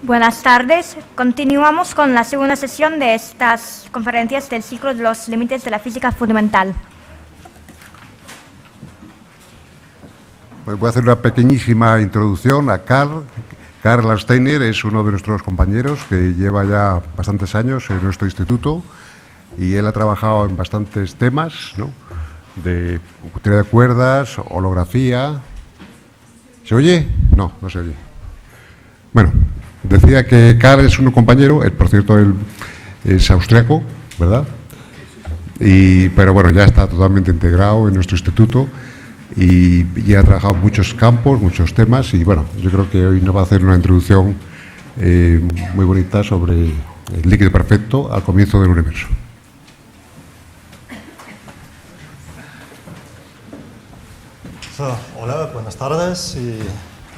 Buenas tardes. Continuamos con la segunda sesión de estas conferencias del ciclo de los límites de la física fundamental. Pues voy a hacer una pequeñísima introducción a Karl. Karl Steiner es uno de nuestros compañeros que lleva ya bastantes años en nuestro instituto y él ha trabajado en bastantes temas, ¿no? De teoría de cuerdas, holografía. ¿Se oye? No, no se oye. Bueno, decía que Karl es un compañero, por cierto, él es austriaco, ¿verdad? Pero bueno, ya está totalmente integrado en nuestro instituto y ha trabajado en muchos campos, muchos temas, y bueno, yo creo que hoy nos va a hacer una introducción muy bonita sobre el líquido perfecto al comienzo del universo. Hola, buenas tardes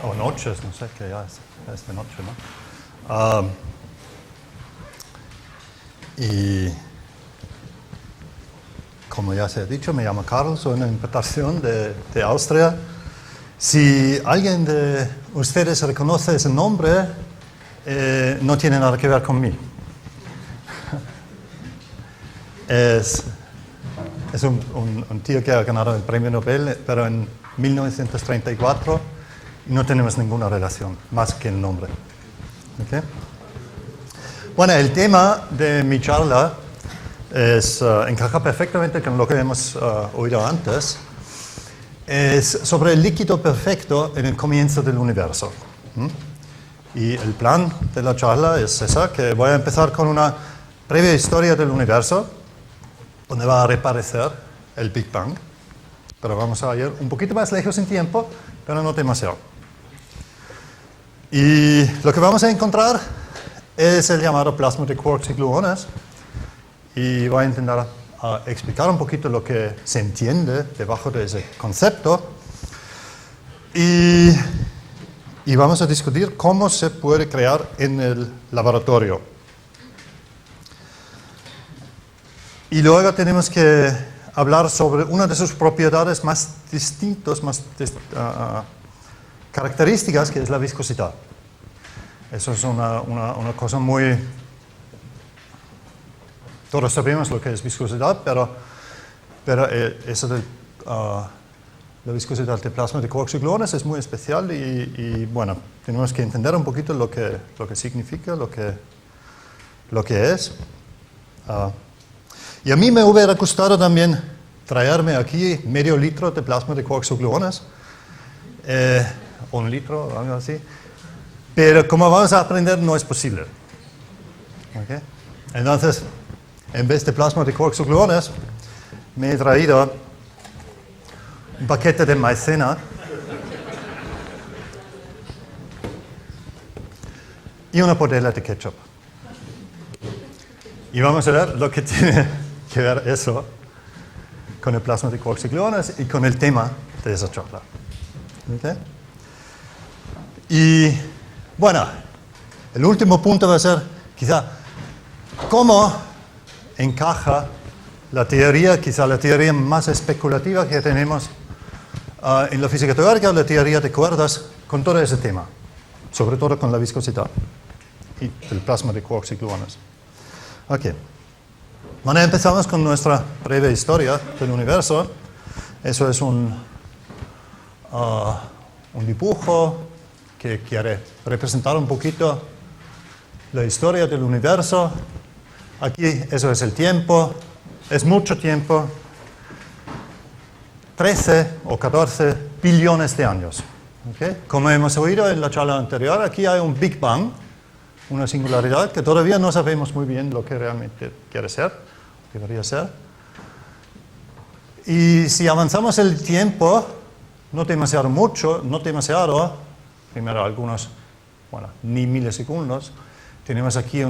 o noches, no sé qué ya es de noche, ¿no? Y como ya se ha dicho, me llamo Karl, soy una importación de Austria. Si alguien de ustedes reconoce ese nombre, no tiene nada que ver conmigo. Es un tío que ha ganado el premio Nobel, pero en 1934 no tenemos ninguna relación, más que el nombre. ¿Okay? Bueno, el tema de mi charla encaja perfectamente con lo que hemos oído antes. Es sobre el líquido perfecto en el comienzo del universo. Y el plan de la charla es esa, que voy a empezar con una breve historia del universo, donde va a reaparecer el Big Bang. Pero vamos a ir un poquito más lejos en tiempo, pero no demasiado. Y lo que vamos a encontrar es el llamado plasma de quarks y gluones. Y voy a intentar explicar un poquito lo que se entiende debajo de ese concepto. Y vamos a discutir cómo se puede crear en el laboratorio. Y luego tenemos que hablar sobre una de sus propiedades más distintas, características, que es la viscosidad. Eso es una cosa muy... Todos sabemos lo que es viscosidad, pero eso de la viscosidad del plasma de quarks y gluones es muy especial y bueno, tenemos que entender un poquito lo que significa, lo que es. Y a mí me hubiera gustado también traerme aquí medio litro de plasma de quarks y gluones, 1 litro o algo así, pero como vamos a aprender no es posible. ¿Okay? Entonces, en vez de plasma de quarks y gluones, me he traído un paquete de maicena y una botella de ketchup. Y vamos a ver lo que tiene que ver eso con el plasma de quarks y gluones y con el tema de esa charla. ¿Okay? Y bueno, el último punto va a ser quizá cómo encaja la teoría, quizá la teoría más especulativa que tenemos en la física teórica, la teoría de cuerdas, con todo ese tema, sobre todo con la viscosidad y el plasma de quarks y gluones. Ok. Bueno, empezamos con nuestra breve historia del universo. Eso es un dibujo que quiere representar un poquito la historia del universo. Aquí eso es el tiempo, es mucho tiempo, 13 o 14 billones de años. ¿Okay? Como hemos oído en la charla anterior, aquí hay un Big Bang, una singularidad que todavía no sabemos muy bien lo que realmente debería ser. Y si avanzamos el tiempo, no demasiado mucho, primero algunos, ni milisegundos, tenemos aquí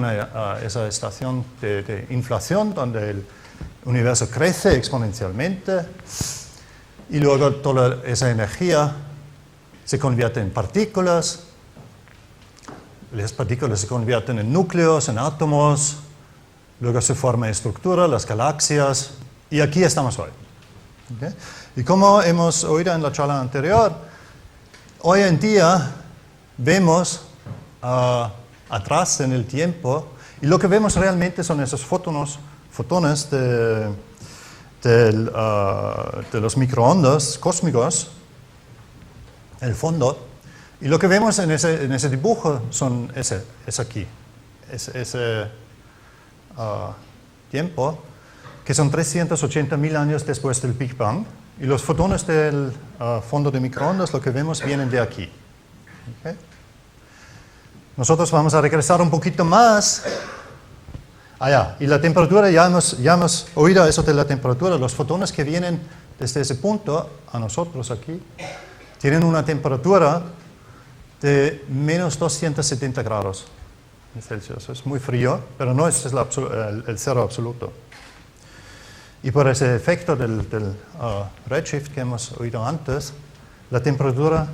esa estación de inflación donde el universo crece exponencialmente y luego toda esa energía se convierte en partículas. Las partículas se convierten en núcleos, en átomos, luego se forma estructura, las galaxias, y aquí estamos hoy. ¿Okay? Y como hemos oído en la charla anterior, hoy en día vemos atrás en el tiempo, y lo que vemos realmente son esos fotones de los microondas cósmicos, el fondo, y lo que vemos en ese dibujo es aquí, ese tiempo, que son 380.000 años después del Big Bang, y los fotones del fondo de microondas, lo que vemos, vienen de aquí. ¿Okay? Nosotros vamos a regresar un poquito más allá, y la temperatura, ya hemos oído eso de la temperatura, los fotones que vienen desde ese punto a nosotros aquí, tienen una temperatura de menos 270 grados Celsius. Es muy frío, pero no es el cero absoluto. Y por ese efecto del redshift que hemos oído antes, la temperatura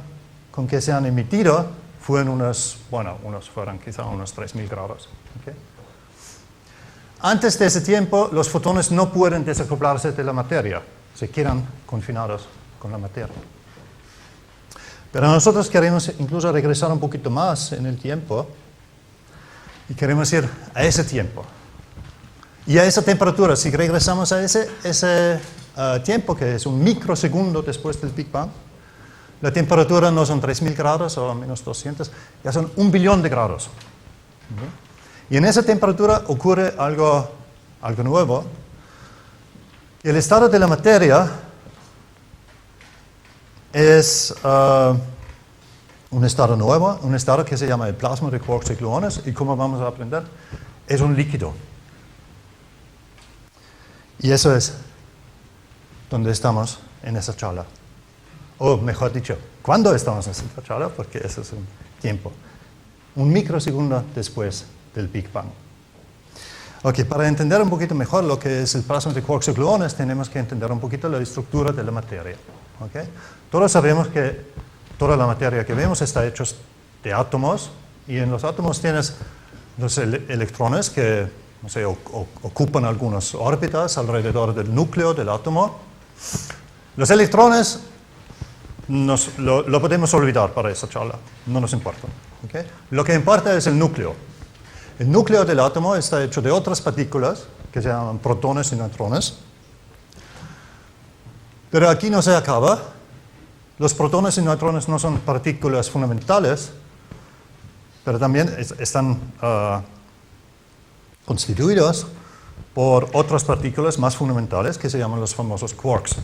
con que se han emitido fueron unos fueron quizá unos 3.000 grados. ¿Okay? Antes de ese tiempo, los fotones no pueden desacoplarse de la materia, se quedan confinados con la materia. Pero nosotros queremos incluso regresar un poquito más en el tiempo y queremos ir a ese tiempo. Y a esa temperatura, si regresamos a ese tiempo, que es un microsegundo después del Big Bang, la temperatura no son 3.000 grados o menos 200, ya son 1 billón de grados. Y en esa temperatura ocurre algo nuevo. Y el estado de la materia es un estado nuevo, un estado que se llama el plasma de quarks y gluones, y como vamos a aprender, es un líquido. Y eso es donde estamos en esa charla. O mejor dicho, ¿cuándo estamos en esa charla? Porque eso es un tiempo. Un microsegundo después del Big Bang. Ok, para entender un poquito mejor lo que es el plasma de quarks y gluones, tenemos que entender un poquito la estructura de la materia. Okay. Todos sabemos que toda la materia que vemos está hecha de átomos, y en los átomos tienes los electrones que ocupan algunas órbitas alrededor del núcleo del átomo. Los electrones lo podemos olvidar para esa charla, no nos importa. ¿Okay? Lo que importa es el núcleo. El núcleo del átomo está hecho de otras partículas que se llaman protones y neutrones. Pero aquí no se acaba. Los protones y neutrones no son partículas fundamentales, pero también están constituidos por otras partículas más fundamentales que se llaman los famosos quarks.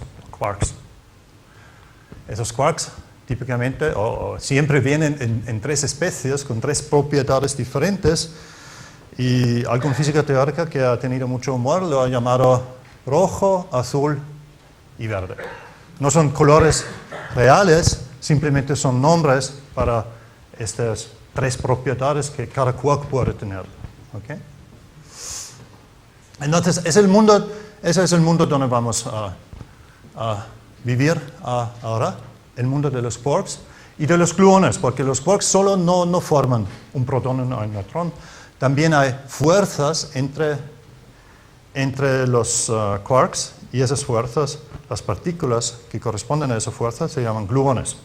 Esos quarks típicamente siempre vienen en 3 especies con 3 propiedades diferentes, y algún físico teórico que ha tenido mucho humor lo ha llamado rojo, azul y verde. No son colores reales, simplemente son nombres para estas 3 propiedades que cada quark puede tener. ¿Okay? Entonces, ese es el mundo donde vamos a vivir ahora, el mundo de los quarks y de los gluones, porque los quarks solo no forman un protón y un neutrón, también hay fuerzas entre los quarks, y esas fuerzas, las partículas que corresponden a esas fuerzas, se llaman gluones.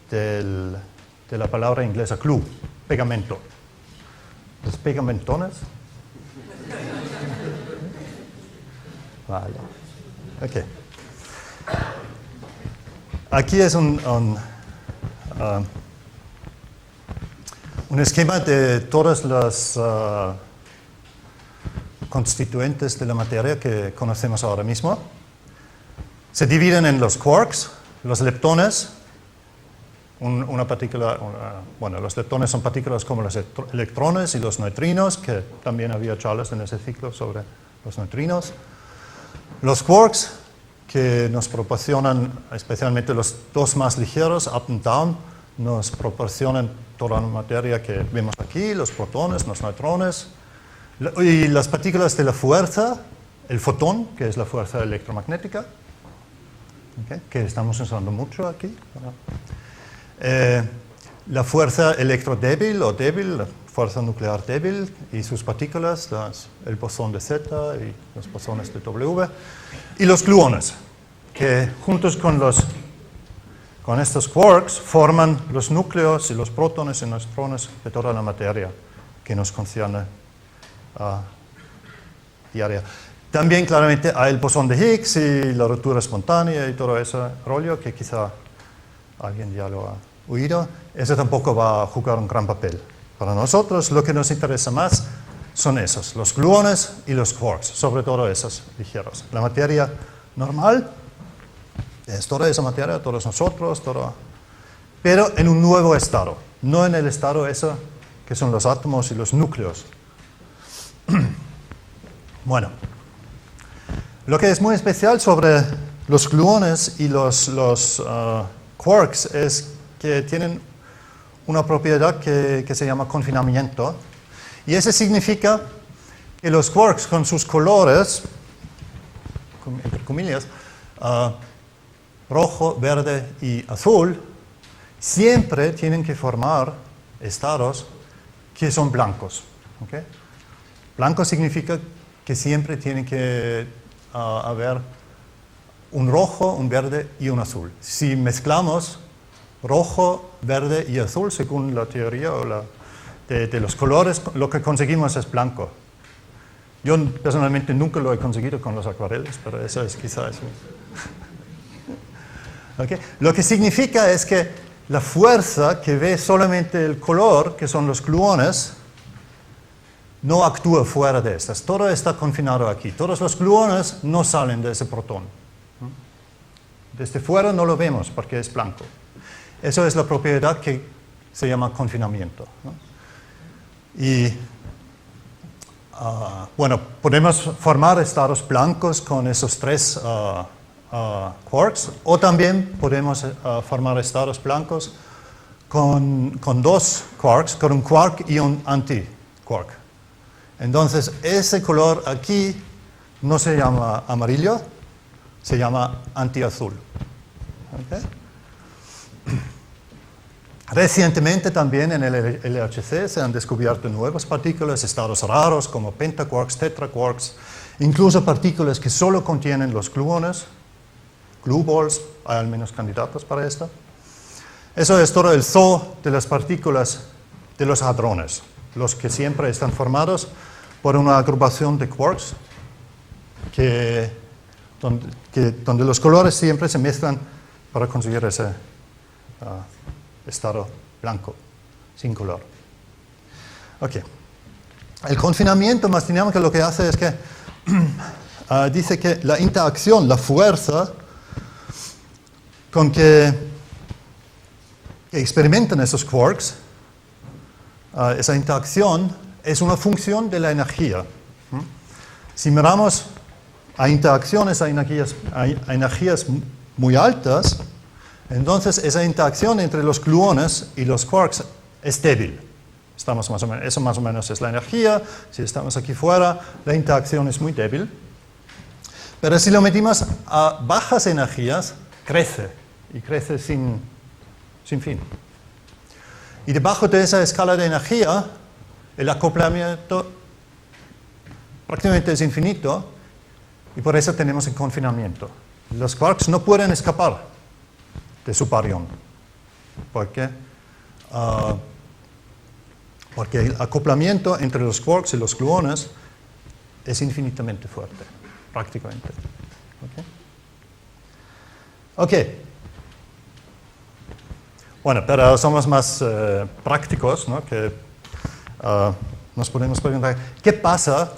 De la palabra inglesa glue, pegamento. ¿Los pegamentones? Vale. Ok. Aquí es un esquema de todas las constituentes de la materia que conocemos ahora mismo. Se dividen en los quarks, los leptones. Los leptones son partículas como los electrones y los neutrinos, que también había charlas en ese ciclo sobre los neutrinos. Los quarks, que nos proporcionan, especialmente los 2 más ligeros, up and down, nos proporcionan toda la materia que vemos aquí, los protones, los neutrones, y las partículas de la fuerza, el fotón, que es la fuerza electromagnética, ¿okay? Que estamos usando mucho aquí. La fuerza electrodébil o débil, la fuerza nuclear débil y sus partículas, el bosón de Z y los bosones de W, y los gluones, que juntos con con estos quarks forman los núcleos y los protones y neutrones de toda la materia que nos concierne diaria. También claramente hay el bosón de Higgs y la ruptura espontánea y todo ese rollo que quizá alguien ya lo ha oído. Eso tampoco va a jugar un gran papel. Para nosotros lo que nos interesa más son esos, los gluones y los quarks, sobre todo esos ligeros. La materia normal es toda esa materia, todos nosotros, pero en un nuevo estado, no en el estado ese que son los átomos y los núcleos. Bueno, lo que es muy especial sobre los gluones y los quarks es que tienen una propiedad que se llama confinamiento, y eso significa que los quarks con sus colores, entre comillas, rojo, verde y azul, siempre tienen que formar estados que son blancos. ¿Okay? Blanco significa que siempre tiene que haber un rojo, un verde y un azul. Si mezclamos rojo, verde y azul, según la teoría de los colores, lo que conseguimos es blanco. Yo personalmente nunca lo he conseguido con los acuareles, pero eso es quizás. ¿Okay? Lo que significa es que la fuerza que ve solamente el color, que son los gluones, no actúa fuera de estas. Todo está confinado aquí. Todos los gluones no salen de ese protón. Desde fuera no lo vemos porque es blanco. Eso es la propiedad que se llama confinamiento, ¿no? Y bueno, podemos formar estados blancos con esos tres quarks, o también podemos formar estados blancos con dos quarks, con un quark y un anti-quark. Entonces, ese color aquí no se llama amarillo, se llama antiazul. ¿Okay? Recientemente también en el LHC se han descubierto nuevas partículas, estados raros como pentaquarks, tetraquarks, incluso partículas que solo contienen los gluones, glue balls, hay al menos candidatos para esto. Eso es todo el zoo de las partículas de los hadrones, los que siempre están formados por una agrupación de quarks donde los colores siempre se mezclan para conseguir ese estado blanco, sin color. Okay. El confinamiento más dinámico lo que hace es que dice que la interacción, la fuerza con que experimentan esos quarks, esa interacción es una función de la energía. Si miramos a interacciones a energías muy altas, entonces esa interacción entre los gluones y los quarks es débil. Eso más o menos es la energía. Si estamos aquí fuera, la interacción es muy débil. Pero si lo metimos a bajas energías, crece, y crece sin fin. Y debajo de esa escala de energía, el acoplamiento prácticamente es infinito, y por eso tenemos el confinamiento. Los quarks no pueden escapar de su barión, porque el acoplamiento entre los quarks y los gluones es infinitamente fuerte, prácticamente. Ok. Bueno, pero somos más prácticos, ¿no? Que nos podemos preguntar, ¿qué pasa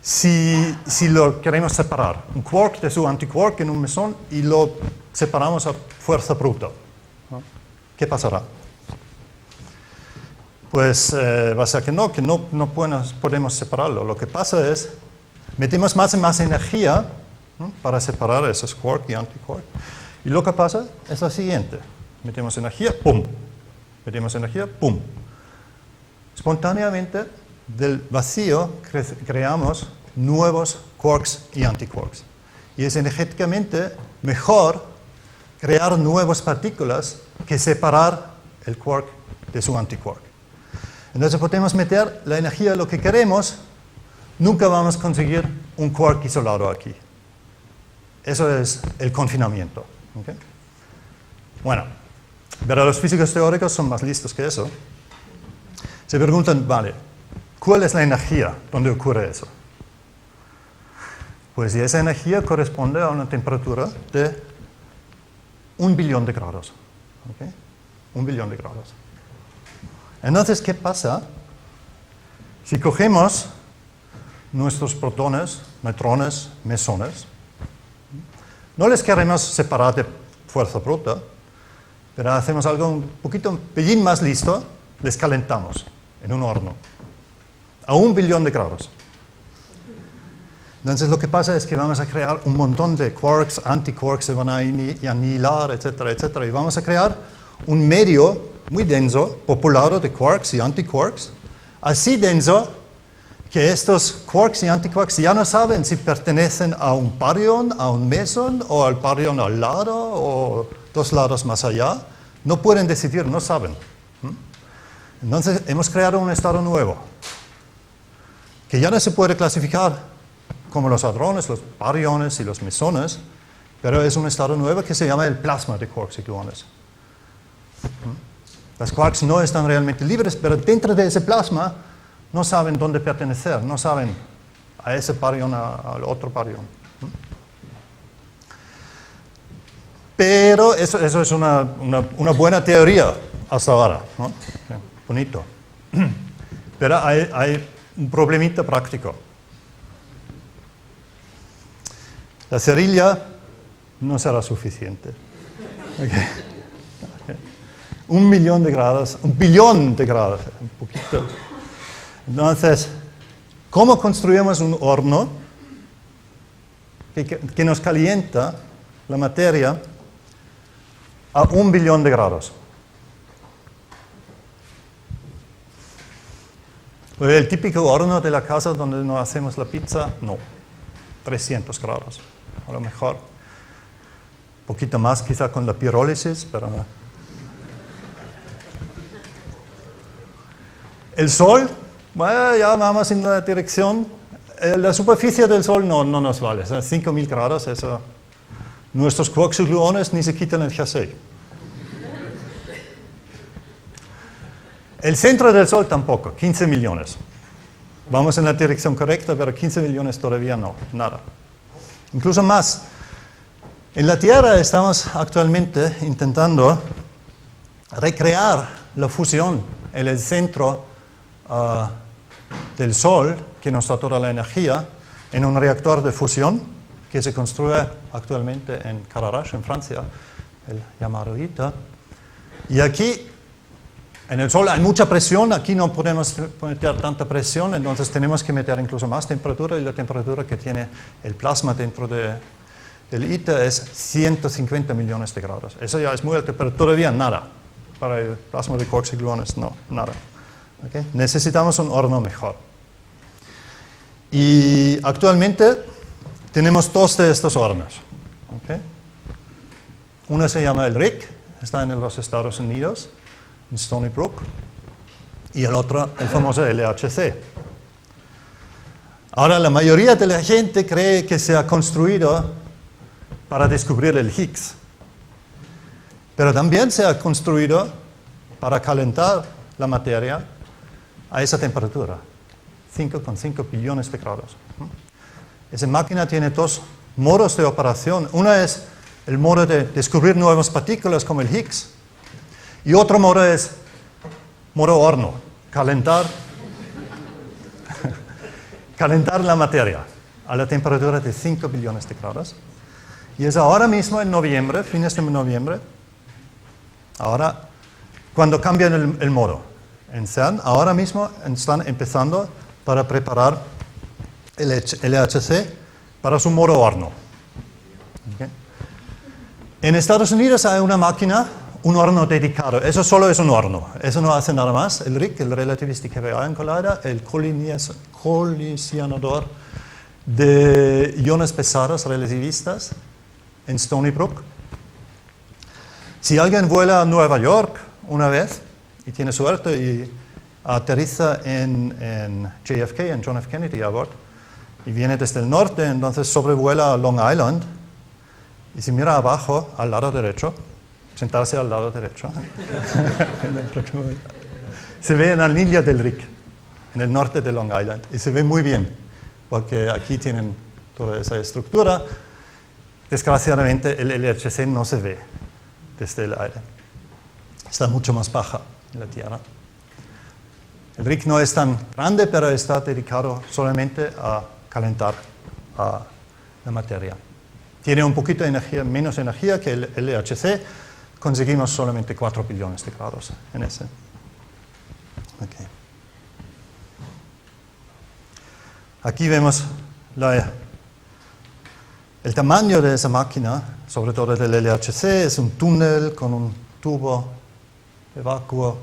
si lo queremos separar? Un quark de su antiquark en un mesón y lo separamos a fuerza bruta, ¿no? ¿Qué pasará? Pues va a ser que no podemos separarlo. Lo que pasa es, metemos más y más energía, ¿no? Para separar esos quark y antiquark. Y lo que pasa es lo siguiente. Metemos energía, ¡pum! Metemos energía, ¡pum! Espontáneamente, del vacío creamos nuevos quarks y antiquarks. Y es energéticamente mejor crear nuevas partículas que separar el quark de su antiquark. Entonces podemos meter la energía a lo que queremos, nunca vamos a conseguir un quark isolado aquí. Eso es el confinamiento. ¿Okay? Bueno, Pero los físicos teóricos son más listos que eso. Se preguntan, vale, ¿cuál es la energía donde ocurre eso? Pues esa energía corresponde a una temperatura de 1 billón de grados. ¿Okay? 1 billón de grados. Entonces, ¿qué pasa si cogemos nuestros protones, neutrones, mesones? No les queremos separar de fuerza bruta, pero hacemos algo un pelín más listo, les calentamos en un horno a 1 billón de grados. Entonces lo que pasa es que vamos a crear un montón de quarks, antiquarks, se van a anihilar, etcétera, etcétera, y vamos a crear un medio muy denso, poblado de quarks y antiquarks, así denso que estos quarks y antiquarks ya no saben si pertenecen a un baryon, a un meson, o al baryon al lado, o 2 lados más allá. No pueden decidir, no saben. Entonces hemos creado un estado nuevo, que ya no se puede clasificar como los hadrones, los baryones y los mesones, pero es un estado nuevo que se llama el plasma de quarks y gluones. Las quarks no están realmente libres, pero dentro de ese plasma no saben dónde pertenecer, no saben a ese baryon, al otro baryon. Pero eso es una buena teoría hasta ahora, ¿no? Bonito. Pero hay un problemita práctico. La cerilla no será suficiente. Okay. 1 millón de grados, 1 billón de grados, un poquito. Entonces, ¿cómo construimos un horno que nos calienta la materia a 1 billón de grados? Pues el típico horno de la casa donde nos hacemos la pizza, no. 300 grados, a lo mejor. Un poquito más quizá con la pirólisis, pero no. El Sol, bueno, ya vamos en la dirección. La superficie del Sol no nos vale, o sea, 5.000 grados, eso. Nuestros quarks y gluones ni se quitan el jersey. El centro del Sol tampoco, 15 millones. Vamos en la dirección correcta, pero 15 millones todavía no, nada. Incluso más. En la Tierra estamos actualmente intentando recrear la fusión en el centro del Sol, que nos da toda la energía, en un reactor de fusión que se construye actualmente en Cadarache, en Francia, el llamado ITER. Y aquí, en el Sol hay mucha presión, aquí no podemos meter tanta presión, entonces tenemos que meter incluso más temperatura, y la temperatura que tiene el plasma dentro del ITER es 150 millones de grados. Eso ya es muy alto, pero todavía nada. Para el plasma de quarks y gluones, no, nada. ¿Okay? Necesitamos un horno mejor. Y actualmente tenemos 2 de estos hornos. ¿Okay? Uno se llama el RIC, está en los Estados Unidos, en Stony Brook, y el otro, el famoso LHC. Ahora, la mayoría de la gente cree que se ha construido para descubrir el Higgs, pero también se ha construido para calentar la materia a esa temperatura, 5,5 billones de grados. Esa máquina tiene 2 modos de operación. Uno es el modo de descubrir nuevas partículas como el Higgs, y otro modo es modo horno, calentar la materia a la temperatura de 5 billones de grados. Y es ahora mismo en noviembre, fines de noviembre, ahora cuando cambian el modo. En CERN ahora mismo están empezando para preparar el LHC para su modo horno. ¿Okay? En Estados Unidos hay una máquina, un horno dedicado. Eso solo es un horno. Eso no hace nada más. El RIC, el Relativistic Heavy Collider, el colisionador de iones pesados relativistas en Stony Brook. Si alguien vuela a Nueva York una vez y tiene suerte y aterriza en JFK, en John F. Kennedy Airport, y viene desde el norte, entonces sobrevuela Long Island y si mira abajo, al lado derecho, sentarse al lado derecho. Se ve en la línea del RIC, en el norte de Long Island, y se ve muy bien, porque aquí tienen toda esa estructura. Desgraciadamente el LHC no se ve desde el aire. Está mucho más baja en la Tierra. El RIC no es tan grande, pero está dedicado solamente a calentar la materia. Tiene un poquito de energía, menos energía que el LHC. Conseguimos solamente 4 billones de grados en ese. Okay. Aquí vemos el tamaño de esa máquina, sobre todo del LHC, es un túnel con un tubo de vacío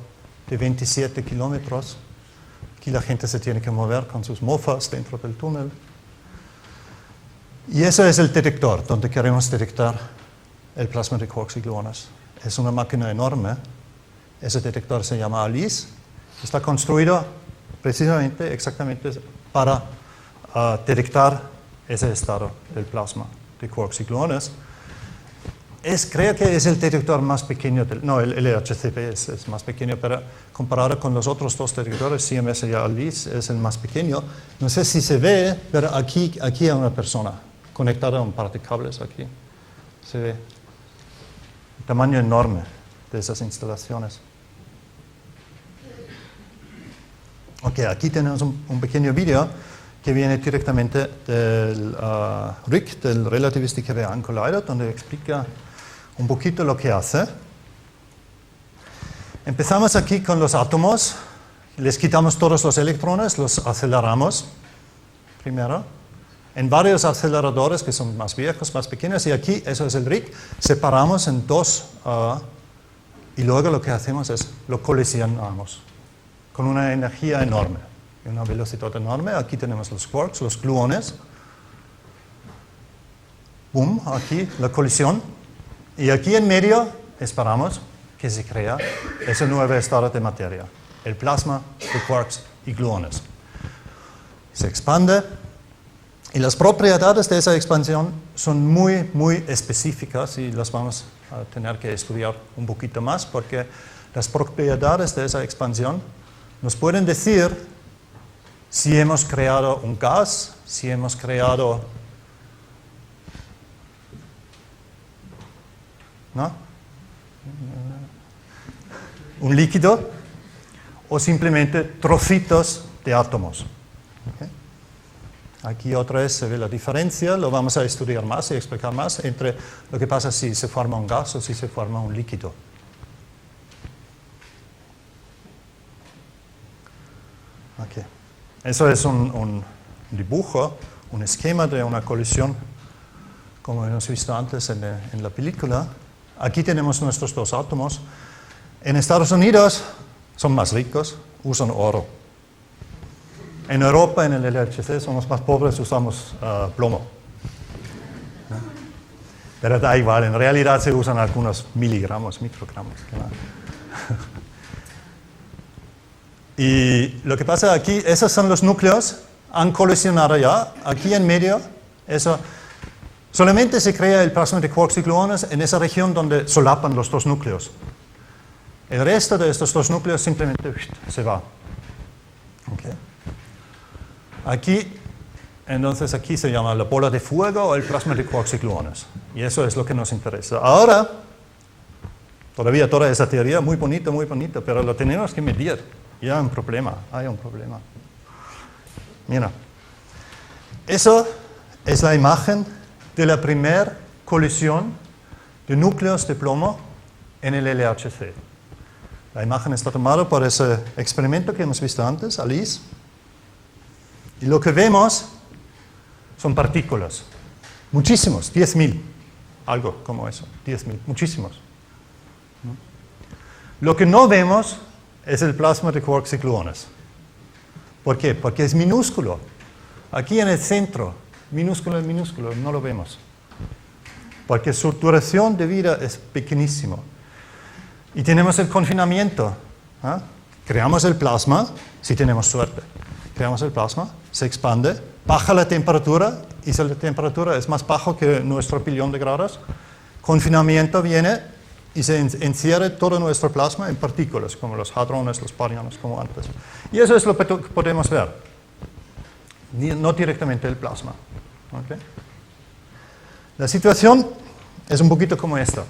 de 27 kilómetros. Aquí la gente se tiene que mover con sus mofas dentro del túnel. Y eso es el detector, donde queremos detectar el plasma de quarks y gluones. Es una máquina enorme. Ese detector se llama ALICE. Está construido precisamente, exactamente, para detectar ese estado del plasma de quarks y gluones. Creo que es el detector más pequeño, el LHCb es más pequeño, pero comparado con los otros dos detectores, CMS y ALICE, es el más pequeño. No sé si se ve, pero aquí hay una persona conectada a un par de cables aquí. Se ve el tamaño enorme de esas instalaciones. Ok, aquí tenemos un pequeño vídeo que viene directamente del RHIC, del Relativistic Heavy Collider, donde explica un poquito lo que hace. Empezamos aquí con los átomos, les quitamos todos los electrones, los aceleramos primero, en varios aceleradores que son más viejos, más pequeños, y aquí, eso es el RHIC, separamos en dos, y luego lo que hacemos es lo colisionamos con una energía enorme, y una velocidad enorme. Aquí tenemos los quarks, los gluones, boom, aquí la colisión, y aquí en medio esperamos que se crea ese nuevo estado de materia, el plasma de quarks y gluones. Se expande, y las propiedades de esa expansión son muy, muy específicas, y las vamos a tener que estudiar un poquito más, porque las propiedades de esa expansión nos pueden decir si hemos creado un gas, si hemos creado, ¿no?, un líquido, o simplemente trocitos de átomos. ¿Okay? Aquí otra vez se ve la diferencia, lo vamos a estudiar más y explicar más entre lo que pasa si se forma un gas o si se forma un líquido. Okay. Eso es un dibujo, un esquema de una colisión, como hemos visto antes en la película. Aquí tenemos nuestros dos átomos. En Estados Unidos son más ricos, usan oro. En Europa, en el LHC, somos más pobres, usamos plomo. ¿No? Pero da igual, en realidad se usan algunos miligramos, microgramos. ¿No? Y lo que pasa aquí, esos son los núcleos, han colisionado ya, aquí en medio, eso, solamente se crea el plasma de quarks y gluones en esa región donde solapan los dos núcleos. El resto de estos dos núcleos simplemente se va. Okay. Aquí, entonces aquí se llama la bola de fuego o el plasma de quarks y gluones. Y eso es lo que nos interesa. Ahora, todavía toda esa teoría, muy bonito, pero lo tenemos que medir. Y hay un problema. Mira, eso es la imagen de la primera colisión de núcleos de plomo en el LHC. La imagen está tomada por ese experimento que hemos visto antes, ALICE. Y lo que vemos son partículas. Muchísimos, 10.000. Algo como eso, 10.000, muchísimos. Lo que no vemos es el plasma de quarks y gluones. ¿Por qué? Porque es minúsculo. Aquí en el centro, minúsculo, no lo vemos. Porque su duración de vida es pequeñísimo. Y tenemos el confinamiento. ¿Eh? Creamos el plasma, si tenemos suerte. Creamos el plasma, se expande, baja la temperatura, y si la temperatura es más baja que nuestro billón de grados, confinamiento viene y se encierre todo nuestro plasma en partículas, como los hadrones, los bariones, como antes. Y eso es lo que podemos ver, no directamente el plasma. ¿Okay? La situación es un poquito como esta.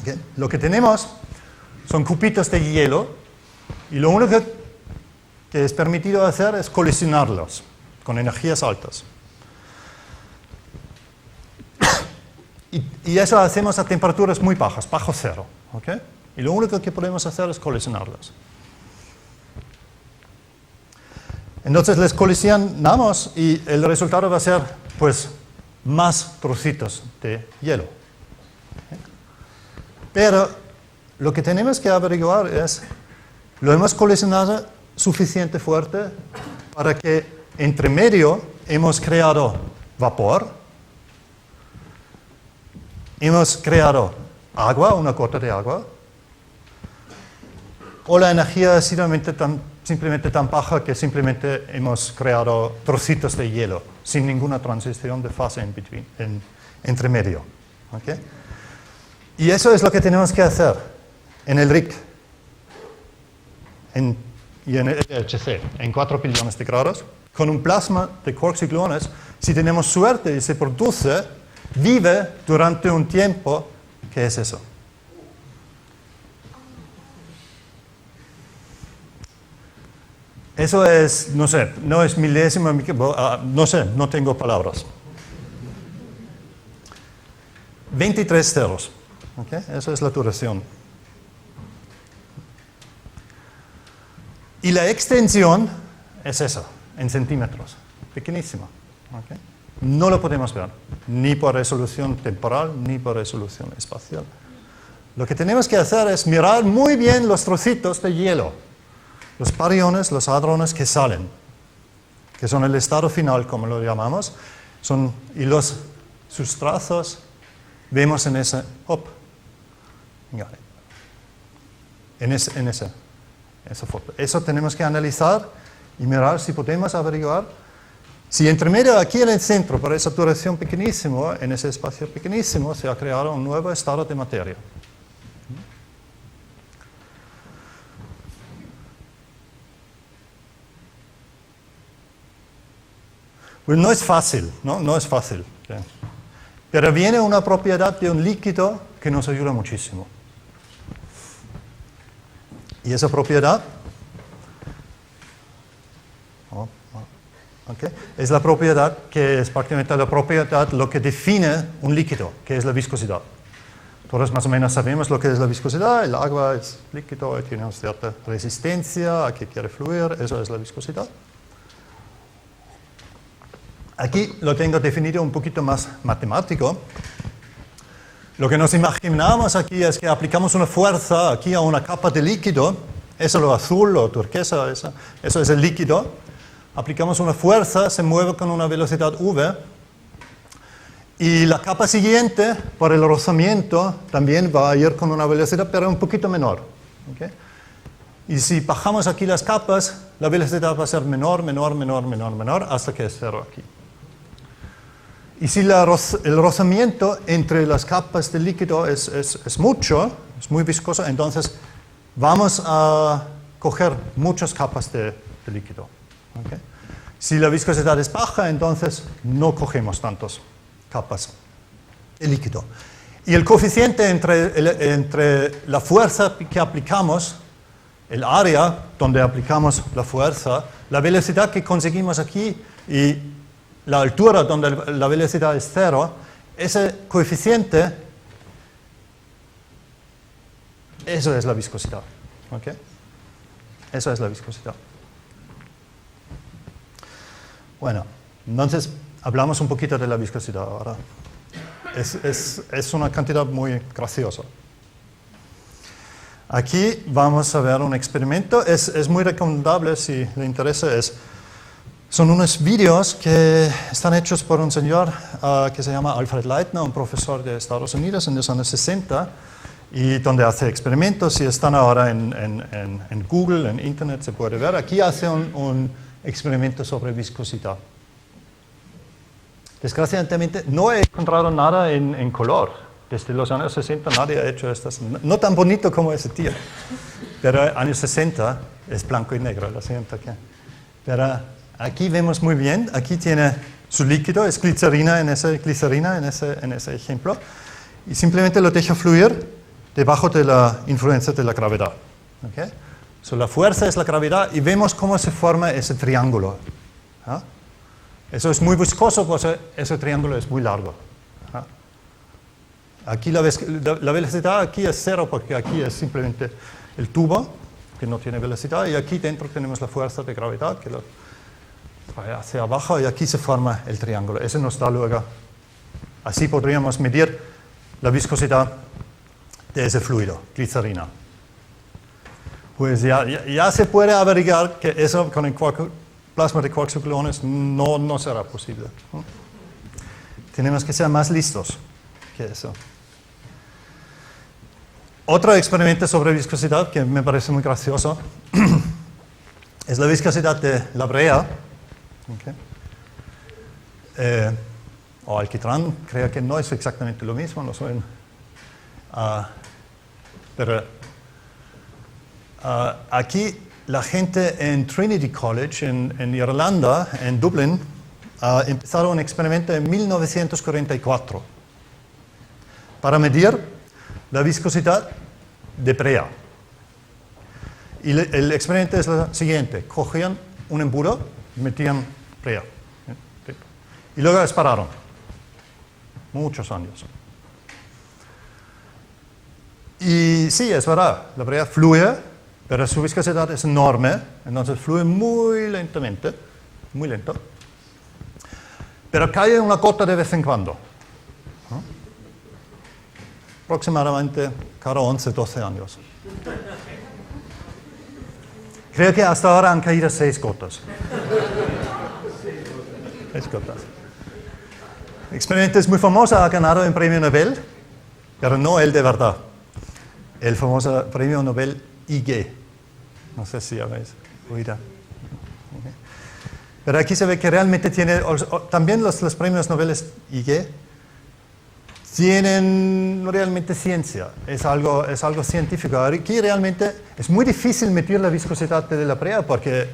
¿Okay? Lo que tenemos son cubitos de hielo y lo único que es permitido hacer es colisionarlos con energías altas. Y eso hacemos a temperaturas muy bajas, bajo cero. ¿Okay? Y lo único que podemos hacer es colisionarlos. Entonces les colisionamos y el resultado va a ser, pues, más trocitos de hielo. ¿Okay? Pero lo que tenemos que averiguar es, ¿lo hemos colisionado suficiente fuerte para que entre medio hemos creado vapor? ¿Hemos creado agua, una gota de agua? ¿O la energía es simplemente tan baja que simplemente hemos creado trocitos de hielo, sin ninguna transición de fase entre medio? ¿Okay? Y eso es lo que tenemos que hacer en el RIC y en el LHC, en 4 billones de grados, con un plasma de quarks y gluones. Si tenemos suerte y se produce, vive durante un tiempo, ¿qué es eso? Eso es, no sé, no es milésimo, no sé, no tengo palabras. 23 ceros, ¿okay? Esa es la duración. Y la extensión es esa, en centímetros, pequeñísima. ¿Okay? No lo podemos ver, ni por resolución temporal, ni por resolución espacial. Lo que tenemos que hacer es mirar muy bien los trocitos de hielo, los bariones, los hadrones que salen, que son el estado final, como lo llamamos, y sus trazos vemos en esa foto. Eso tenemos que analizar y mirar si podemos averiguar si entre medio aquí en el centro, por esa duración pequeñísima, en ese espacio pequeñísimo, se ha creado un nuevo estado de materia. Pues no es fácil, no es fácil. ¿Okay? Pero viene una propiedad de un líquido que nos ayuda muchísimo. Y esa propiedad ¿okay? Es la propiedad que es prácticamente la propiedad lo que define un líquido, que es la viscosidad. Todos más o menos sabemos lo que es la viscosidad. El agua es líquido, tiene una cierta resistencia a que quiere fluir, eso es la viscosidad. Aquí lo tengo definido un poquito más matemático. Lo que nos imaginamos aquí es que aplicamos una fuerza aquí a una capa de líquido, eso es lo azul o turquesa, eso es el líquido. Aplicamos una fuerza, se mueve con una velocidad v, y la capa siguiente, por el rozamiento, también va a ir con una velocidad, pero un poquito menor. ¿Okay? Y si bajamos aquí las capas, la velocidad va a ser menor, hasta que es cero aquí. Y si el rozamiento entre las capas de líquido es mucho, es muy viscoso, entonces vamos a coger muchas capas de líquido. ¿Okay? Si la viscosidad es baja, entonces no cogemos tantas capas de líquido. Y el coeficiente entre la fuerza que aplicamos, el área donde aplicamos la fuerza, la velocidad que conseguimos aquí y la altura donde la velocidad es cero, ese coeficiente, eso es la viscosidad. ¿Okay? Eso es la viscosidad. Bueno, entonces hablamos un poquito de la viscosidad ahora. Es una cantidad muy graciosa. Aquí vamos a ver un experimento. Es muy recomendable, si le interesa. Son unos vídeos que están hechos por un señor que se llama Alfred Leitner, un profesor de Estados Unidos en los años 60, y donde hace experimentos y están ahora en Google, en Internet, se puede ver. Aquí hace un experimento sobre viscosidad. Desgraciadamente no he encontrado nada en color. Desde los años 60 nadie ha hecho estas, no tan bonito como ese tío, pero años 60 es blanco y negro, lo siento aquí. Pero aquí vemos muy bien, aquí tiene su líquido, es glicerina en ese ejemplo, y simplemente lo deja fluir debajo de la influencia de la gravedad. ¿Okay? So, la fuerza es la gravedad y vemos cómo se forma ese triángulo. ¿Ah? Eso es muy viscoso, pues ese triángulo es muy largo. ¿Ah? Aquí la velocidad aquí es cero porque aquí es simplemente el tubo que no tiene velocidad y aquí dentro tenemos la fuerza de gravedad que lo trae hacia abajo y aquí se forma el triángulo. Eso nos da luego. Así podríamos medir la viscosidad de ese fluido, glicerina. Pues ya se puede averiguar que eso con el plasma de quarks o gluones no será posible. ¿No? Tenemos que ser más listos que eso. Otro experimento sobre viscosidad que me parece muy gracioso es la viscosidad de la brea. Okay. O alquitrán, creo que no es exactamente lo mismo, no suelen. Pero aquí la gente en Trinity College, en Irlanda, en Dublín, empezaron un experimento en 1944 para medir la viscosidad de brea. Y el experimento es lo siguiente: cogían un embudo y metían brea. Y luego esperaron muchos años. Y sí, es verdad, la brea fluye, pero su viscosidad es enorme, entonces fluye muy lentamente, muy lento. Pero cae una gota de vez en cuando. ¿No? Aproximadamente cada 11, 12 años. Creo que hasta ahora han caído 6 gotas. 6 gotas. El experimento es muy famoso, ha ganado el premio Nobel, pero no el de verdad. El famoso premio Nobel IG. No sé si habéis oído. Okay. Pero aquí se ve que realmente tiene, también los premios Nobel IG tienen realmente ciencia, es algo científico. Aquí realmente es muy difícil medir la viscosidad de la brea porque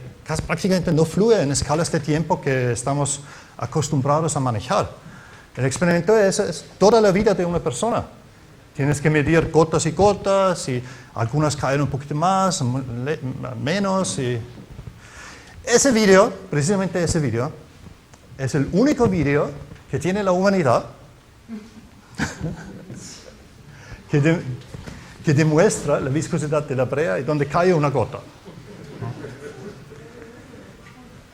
prácticamente no fluye en escalas de tiempo que estamos acostumbrados a manejar. El experimento es toda la vida de una persona. Tienes que medir gotas y gotas, y algunas caen un poquito más, menos. Y ese vídeo, precisamente ese vídeo, es el único vídeo que tiene la humanidad que demuestra la viscosidad de la brea y donde cae una gota.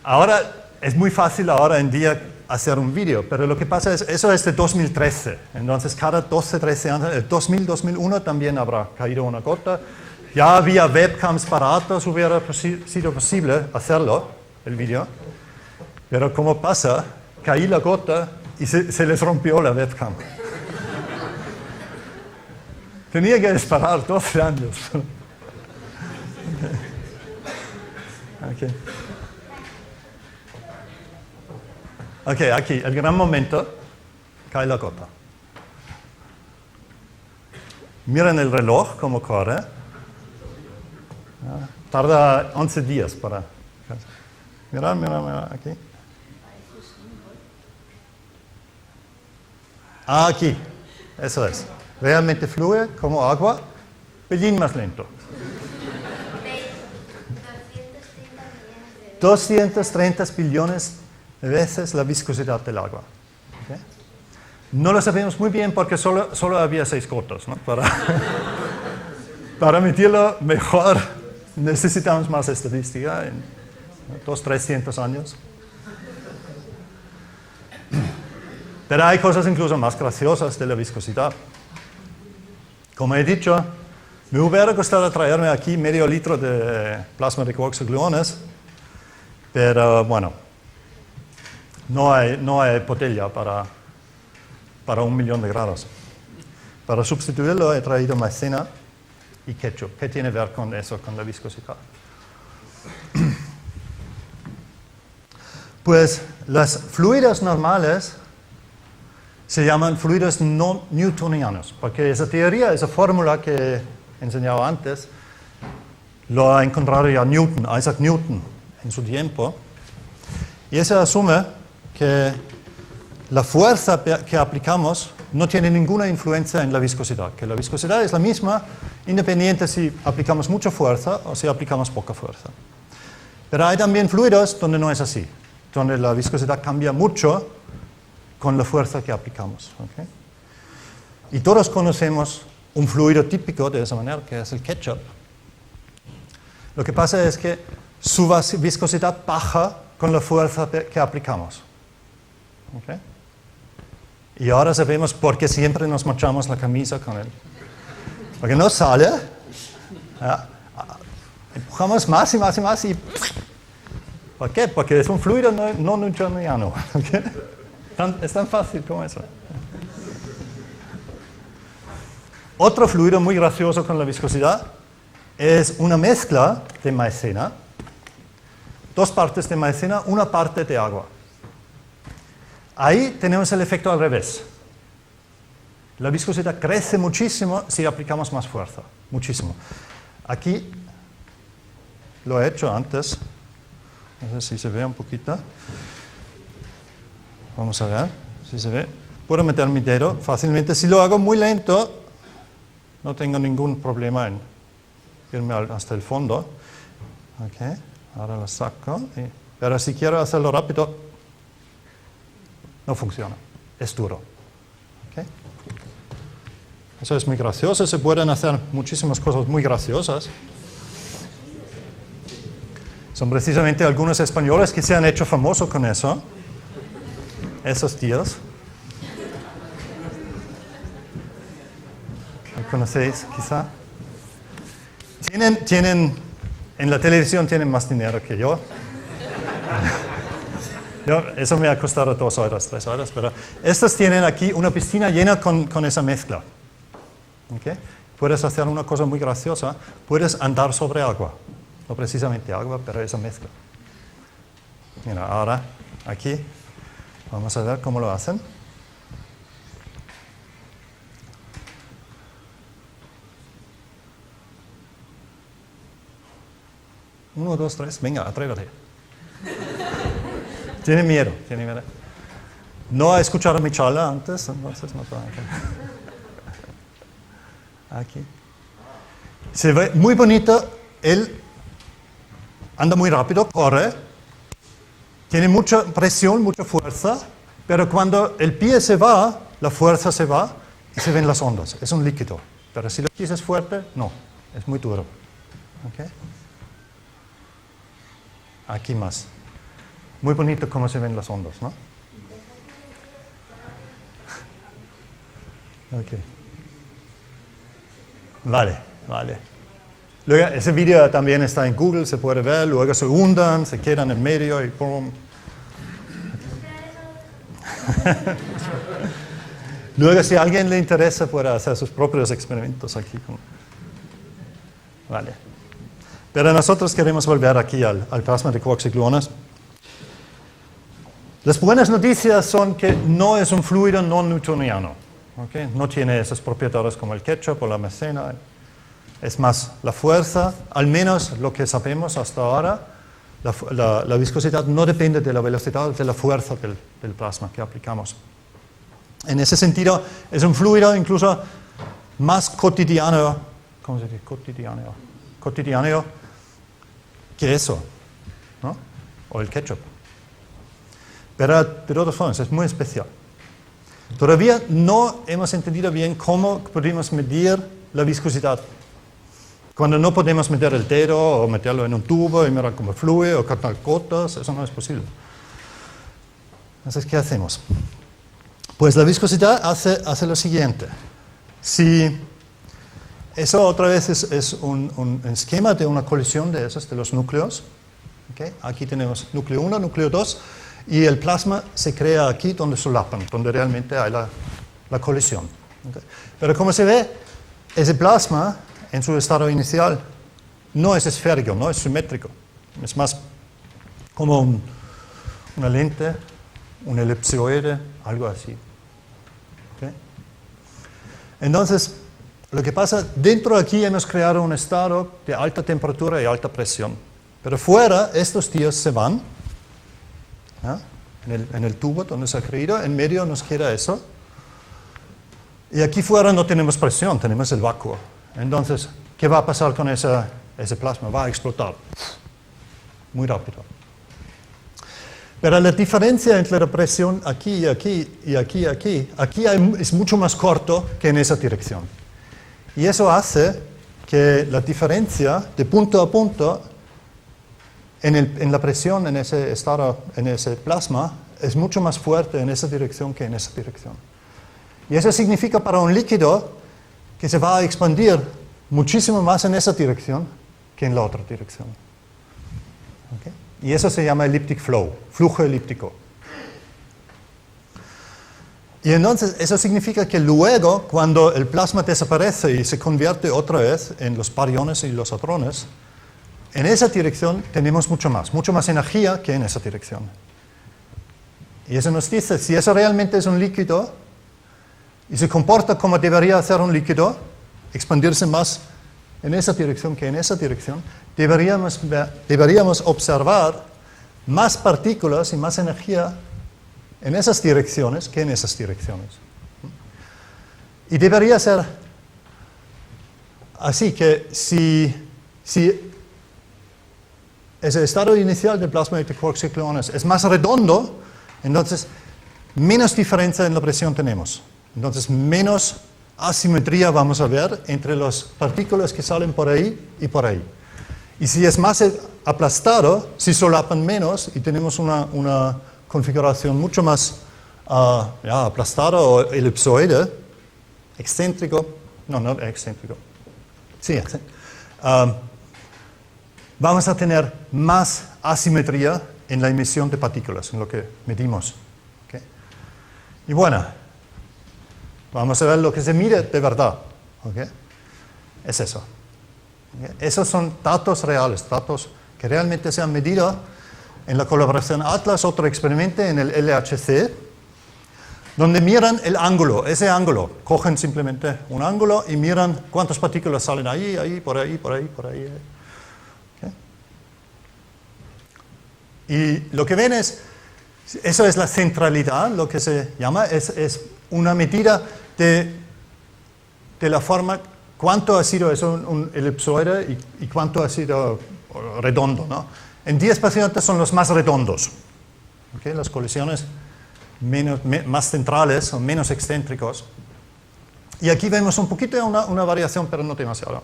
Ahora, es muy fácil ahora en día hacer un vídeo, pero lo que pasa es, eso es de 2013, entonces cada 12, 13 años, el 2000, 2001 también habrá caído una gota. Ya había webcams baratos, hubiera sido posible hacerlo, el vídeo, pero como pasa, caí la gota y se les rompió la webcam. Tenía que esperar 12 años. Okay. Ok, aquí, el gran momento, cae la gota. Miren el reloj, cómo corre. Tarda 11 días para... Mira, aquí. Aquí, eso es. Realmente fluye como agua, pelín más lento. 230 billones de veces la viscosidad del agua. ¿Okay? No lo sabemos muy bien porque solo había 6 gotas, ¿no? Para medirlo mejor necesitamos más estadística en 200-300 años. Pero hay cosas incluso más graciosas de la viscosidad. Como he dicho, me hubiera gustado traerme aquí medio litro de plasma de quarks o gluones, pero bueno, no hay botella para 1.000.000 de grados. Para sustituirlo he traído maicena y ketchup. ¿Qué tiene que ver con eso, con la viscosidad? Pues los fluidos normales se llaman fluidos no newtonianos, porque esa teoría, esa fórmula que he enseñado antes, lo ha encontrado ya Newton, Isaac Newton, en su tiempo, y eso asume que la fuerza que aplicamos no tiene ninguna influencia en la viscosidad, que la viscosidad es la misma, independiente si aplicamos mucha fuerza o si aplicamos poca fuerza. Pero hay también fluidos donde no es así, donde la viscosidad cambia mucho con la fuerza que aplicamos. ¿Okay? Y todos conocemos un fluido típico de esa manera, que es el ketchup. Lo que pasa es que su viscosidad baja con la fuerza que aplicamos. ¿Okay? Y ahora sabemos por qué siempre nos manchamos la camisa con él. Porque no sale, empujamos más y más y más y... ¿Por qué? Porque es un fluido no newtoniano. ¿Okay? Es tan fácil como eso. Otro fluido muy gracioso con la viscosidad es una mezcla de maicena, 2 partes de maicena, 1 parte de agua. Ahí tenemos el efecto al revés. La viscosidad crece muchísimo si aplicamos más fuerza, muchísimo. Aquí lo he hecho antes, no sé si se ve un poquito. Vamos a ver si se ve. Puedo meter mi dedo fácilmente. Si lo hago muy lento, no tengo ningún problema en irme hasta el fondo. Okay. Ahora lo saco. Pero si quiero hacerlo rápido, no funciona. Es duro. Okay. Eso es muy gracioso. Se pueden hacer muchísimas cosas muy graciosas. Son precisamente algunos españoles que se han hecho famosos con eso. Esos tíos. ¿Lo conocéis quizá? En la televisión tienen más dinero que yo. Eso me ha costado 2 horas, 3 horas, pero estos tienen aquí una piscina llena con esa mezcla. ¿Okay? Puedes hacer una cosa muy graciosa, puedes andar sobre agua. No precisamente agua, pero esa mezcla. Mira, ahora, aquí, vamos a ver cómo lo hacen. Uno, 2, 3, venga, atrévete. Tiene miedo. No ha escuchado mi charla antes, entonces no puedo. Aquí. Se ve muy bonito. Él anda muy rápido, corre. Tiene mucha presión, mucha fuerza. Pero cuando el pie se va, la fuerza se va y se ven las ondas. Es un líquido. Pero si lo pises fuerte, no. Es muy duro. ¿Okay? Aquí más. Muy bonito cómo se ven las ondas, ¿no? Ok. Vale. Luego, ese vídeo también está en Google, se puede ver. Luego se hundan, se quedan en medio y ¡pum! Luego, si a alguien le interesa, puede hacer sus propios experimentos aquí. Vale. Pero nosotros queremos volver aquí al plasma de quarks y gluones. Las buenas noticias son que no es un fluido no newtoniano. ¿Okay? No tiene esas propiedades como el ketchup o la maicena. Es más la fuerza, al menos lo que sabemos hasta ahora, la viscosidad no depende de la velocidad, de la fuerza del plasma que aplicamos. En ese sentido, es un fluido incluso más cotidiano, ¿cómo se dice? Cotidiano que eso, ¿no? O el ketchup. Pero de todas formas, es muy especial. Todavía no hemos entendido bien cómo podemos medir la viscosidad. Cuando no podemos meter el dedo o meterlo en un tubo y mirar cómo fluye o cortar gotas, eso no es posible. Entonces, ¿qué hacemos? Pues la viscosidad hace lo siguiente. Si eso otra vez es un esquema de una colisión de los núcleos. ¿Okay? Aquí tenemos núcleo 1, núcleo 2, y el plasma se crea aquí donde solapan, donde realmente hay la colisión. ¿Okay? Pero como se ve, ese plasma en su estado inicial no es esférico, no es simétrico. Es más como una lente, un elipsoide, algo así. Entonces, lo que pasa, dentro de aquí hemos creado un estado de alta temperatura y alta presión. Pero fuera, estos tíos se van, ¿no? En el tubo donde se ha creado, en medio nos queda eso. Y aquí fuera no tenemos presión, tenemos el vácuo. Entonces, ¿qué va a pasar con ese plasma? Va a explotar muy rápido. Pero la diferencia entre la presión aquí y aquí y aquí y aquí es mucho más corto que en esa dirección. Y eso hace que la diferencia de punto a punto en la presión en ese estado, en ese plasma, es mucho más fuerte en esa dirección que en esa dirección. Y eso significa para un líquido que se va a expandir muchísimo más en esa dirección que en la otra dirección. ¿Okay? Y eso se llama elliptic flow, flujo elíptico. Y entonces eso significa que luego, cuando el plasma desaparece y se convierte otra vez en los bariones y los hadrones, en esa dirección tenemos mucho más energía que en esa dirección. Y eso nos dice, si eso realmente es un líquido y se comporta como debería ser un líquido, expandirse más en esa dirección que en esa dirección, deberíamos observar más partículas y más energía en esas direcciones que en esas direcciones. Y debería ser así que si ese estado inicial del plasma de quarks-gluones es más redondo, entonces menos diferencia en la presión tenemos. Entonces menos asimetría vamos a ver entre las partículas que salen por ahí y por ahí. Y si es más aplastado, si solapan menos y tenemos una configuración mucho más aplastada o elipsoide, excéntrico, no excéntrico, sí, vamos a tener más asimetría en la emisión de partículas, en lo que medimos. ¿Okay? Y bueno, vamos a ver lo que se mide de verdad. ¿Okay? Es eso. ¿Okay? Esos son datos reales, datos que realmente se han medido en la colaboración Atlas, otro experimento en el LHC, donde miran el ángulo, ese ángulo. Cogen simplemente un ángulo y miran cuántas partículas salen ahí, por ahí. Y lo que ven eso es la centralidad, lo que se llama, es una medida de la forma, cuánto ha sido eso un elipsoide y cuánto ha sido redondo, ¿no? En 10 pacientes son los más redondos, ¿okay? Las colisiones más centrales son menos excéntricos. Y aquí vemos un poquito una variación, pero no demasiado.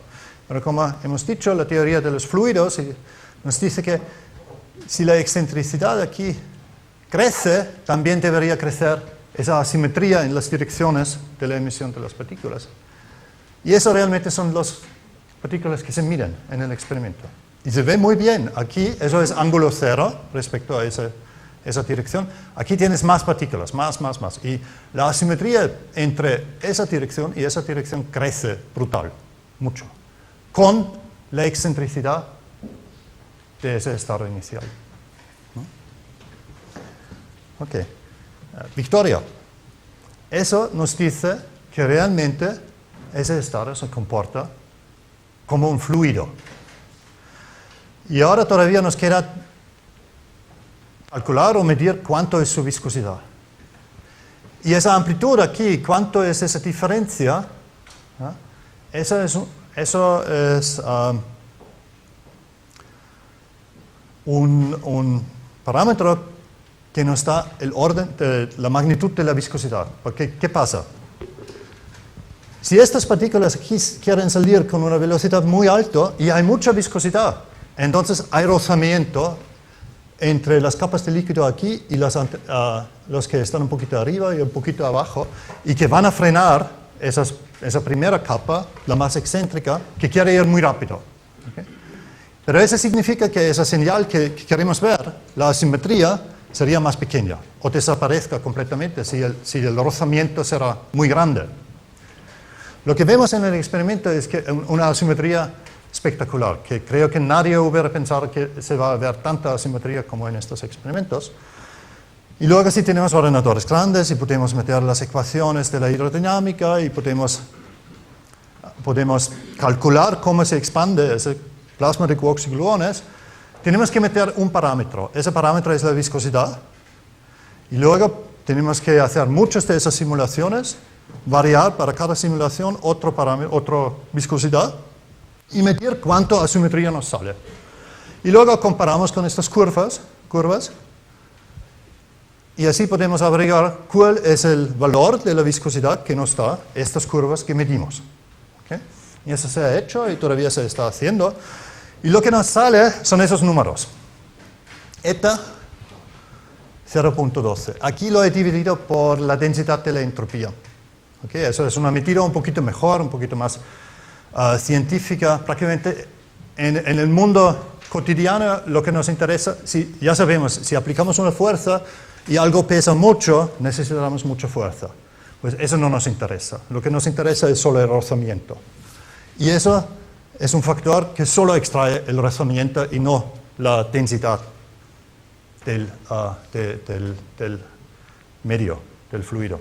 Pero como hemos dicho, la teoría de los fluidos nos dice que si la excentricidad aquí crece, también debería crecer esa asimetría en las direcciones de la emisión de las partículas. Y eso realmente son las partículas que se miden en el experimento. Y se ve muy bien. Aquí, eso es ángulo cero respecto a esa dirección. Aquí tienes más partículas, más. Y la asimetría entre esa dirección y esa dirección crece brutal, mucho, con la excentricidad de ese estado inicial. ¿No? Ok. Victoria. Eso nos dice que realmente ese estado se comporta como un fluido. Y ahora todavía nos queda calcular o medir cuánto es su viscosidad. Y esa amplitud aquí, cuánto es esa diferencia, ¿no? Eso es un parámetro que nos da el orden de la magnitud de la viscosidad. Porque, ¿qué pasa? Si estas partículas aquí quieren salir con una velocidad muy alta y hay mucha viscosidad, entonces hay rozamiento entre las capas de líquido aquí y los que están un poquito arriba y un poquito abajo, y que van a frenar esa primera capa, la más excéntrica, que quiere ir muy rápido. ¿Okay? Pero eso significa que esa señal que queremos ver, la asimetría, sería más pequeña o desaparezca completamente si el rozamiento será muy grande. Lo que vemos en el experimento es que una asimetría espectacular, que creo que nadie hubiera pensado que se va a ver tanta asimetría como en estos experimentos. Y luego si tenemos ordenadores grandes y podemos meter las ecuaciones de la hidrodinámica y podemos podemos calcular cómo se expande ese plasma de quarks y gluones, tenemos que meter un parámetro. Ese parámetro es la viscosidad. Y luego tenemos que hacer muchas de esas simulaciones, variar para cada simulación otro parámetro, otra viscosidad, y medir cuánto asimetría nos sale. Y luego comparamos con estas curvas, y así podemos averiguar cuál es el valor de la viscosidad que nos da estas curvas que medimos. ¿Okay? Y eso se ha hecho y todavía se está haciendo. Y lo que nos sale son esos números. Eta 0.12. Aquí lo he dividido por la densidad de la entropía. ¿Okay? Eso es una medida un poquito mejor, un poquito más científica. Prácticamente en el mundo cotidiano lo que nos interesa, ya sabemos, si aplicamos una fuerza y algo pesa mucho, necesitamos mucha fuerza. Pues eso no nos interesa. Lo que nos interesa es solo el rozamiento. Y eso es un factor que solo extrae el rozamiento y no la densidad del medio, del fluido.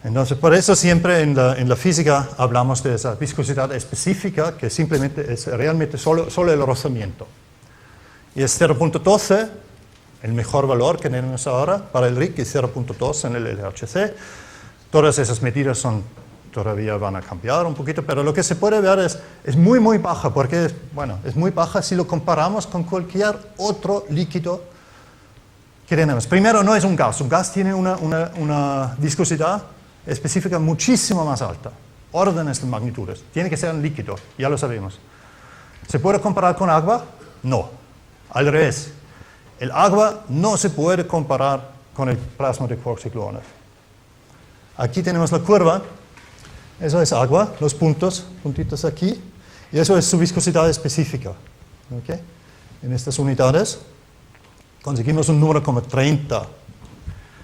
Entonces, por eso siempre en la física hablamos de esa viscosidad específica que simplemente es realmente solo el rozamiento. Y es 0.12, el mejor valor que tenemos ahora para el RIC es 0.2 en el LHC. Todas esas medidas todavía van a cambiar un poquito, pero lo que se puede ver es muy, muy baja, porque es muy baja si lo comparamos con cualquier otro líquido que tenemos. Primero, no es un gas tiene una viscosidad específica muchísimo más alta, órdenes de magnitudes. Tiene que ser un líquido, ya lo sabemos. ¿Se puede comparar con agua? No, al revés. El agua no se puede comparar con el plasma de quarks y gluones. Aquí tenemos la curva, eso es agua, los puntitos aquí, y eso es su viscosidad específica. ¿Okay? En estas unidades conseguimos un número como 30.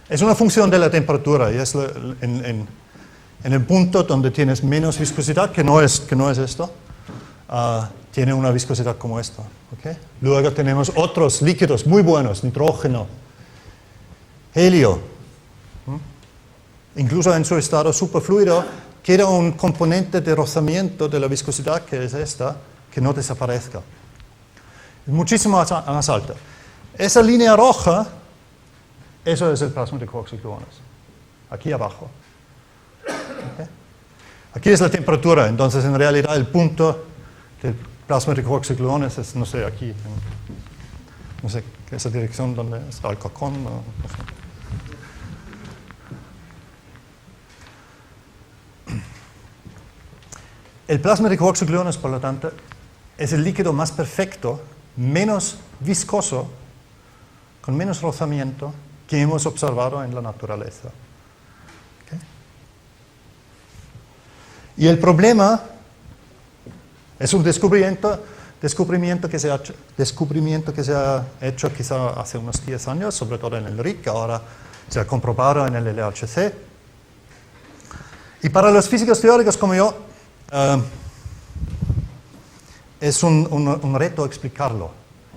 Es una función de la temperatura, y es en el punto donde tienes menos viscosidad, que no es esto, tiene una viscosidad como esta. ¿Okay? Luego tenemos otros líquidos muy buenos, nitrógeno, helio. Incluso en su estado superfluido queda un componente de rozamiento de la viscosidad, que es esta, que no desaparezca. Es muchísimo más alta. Esa línea roja, eso es el plasma de quarks y gluones. Aquí abajo. ¿Okay? Aquí es la temperatura, entonces en realidad el punto del plasma de quarks y gluones es, no sé, aquí, no sé, esa dirección donde está el cocón, no sé. El plasma de quarks y gluones, por lo tanto, es el líquido más perfecto, menos viscoso, con menos rozamiento que hemos observado en la naturaleza. ¿Okay? Y el problema es un descubrimiento que se ha hecho quizá hace unos 10 años, sobre todo en el RIC, ahora se ha comprobado en el LHC. Y para los físicos teóricos como yo, es un reto explicarlo.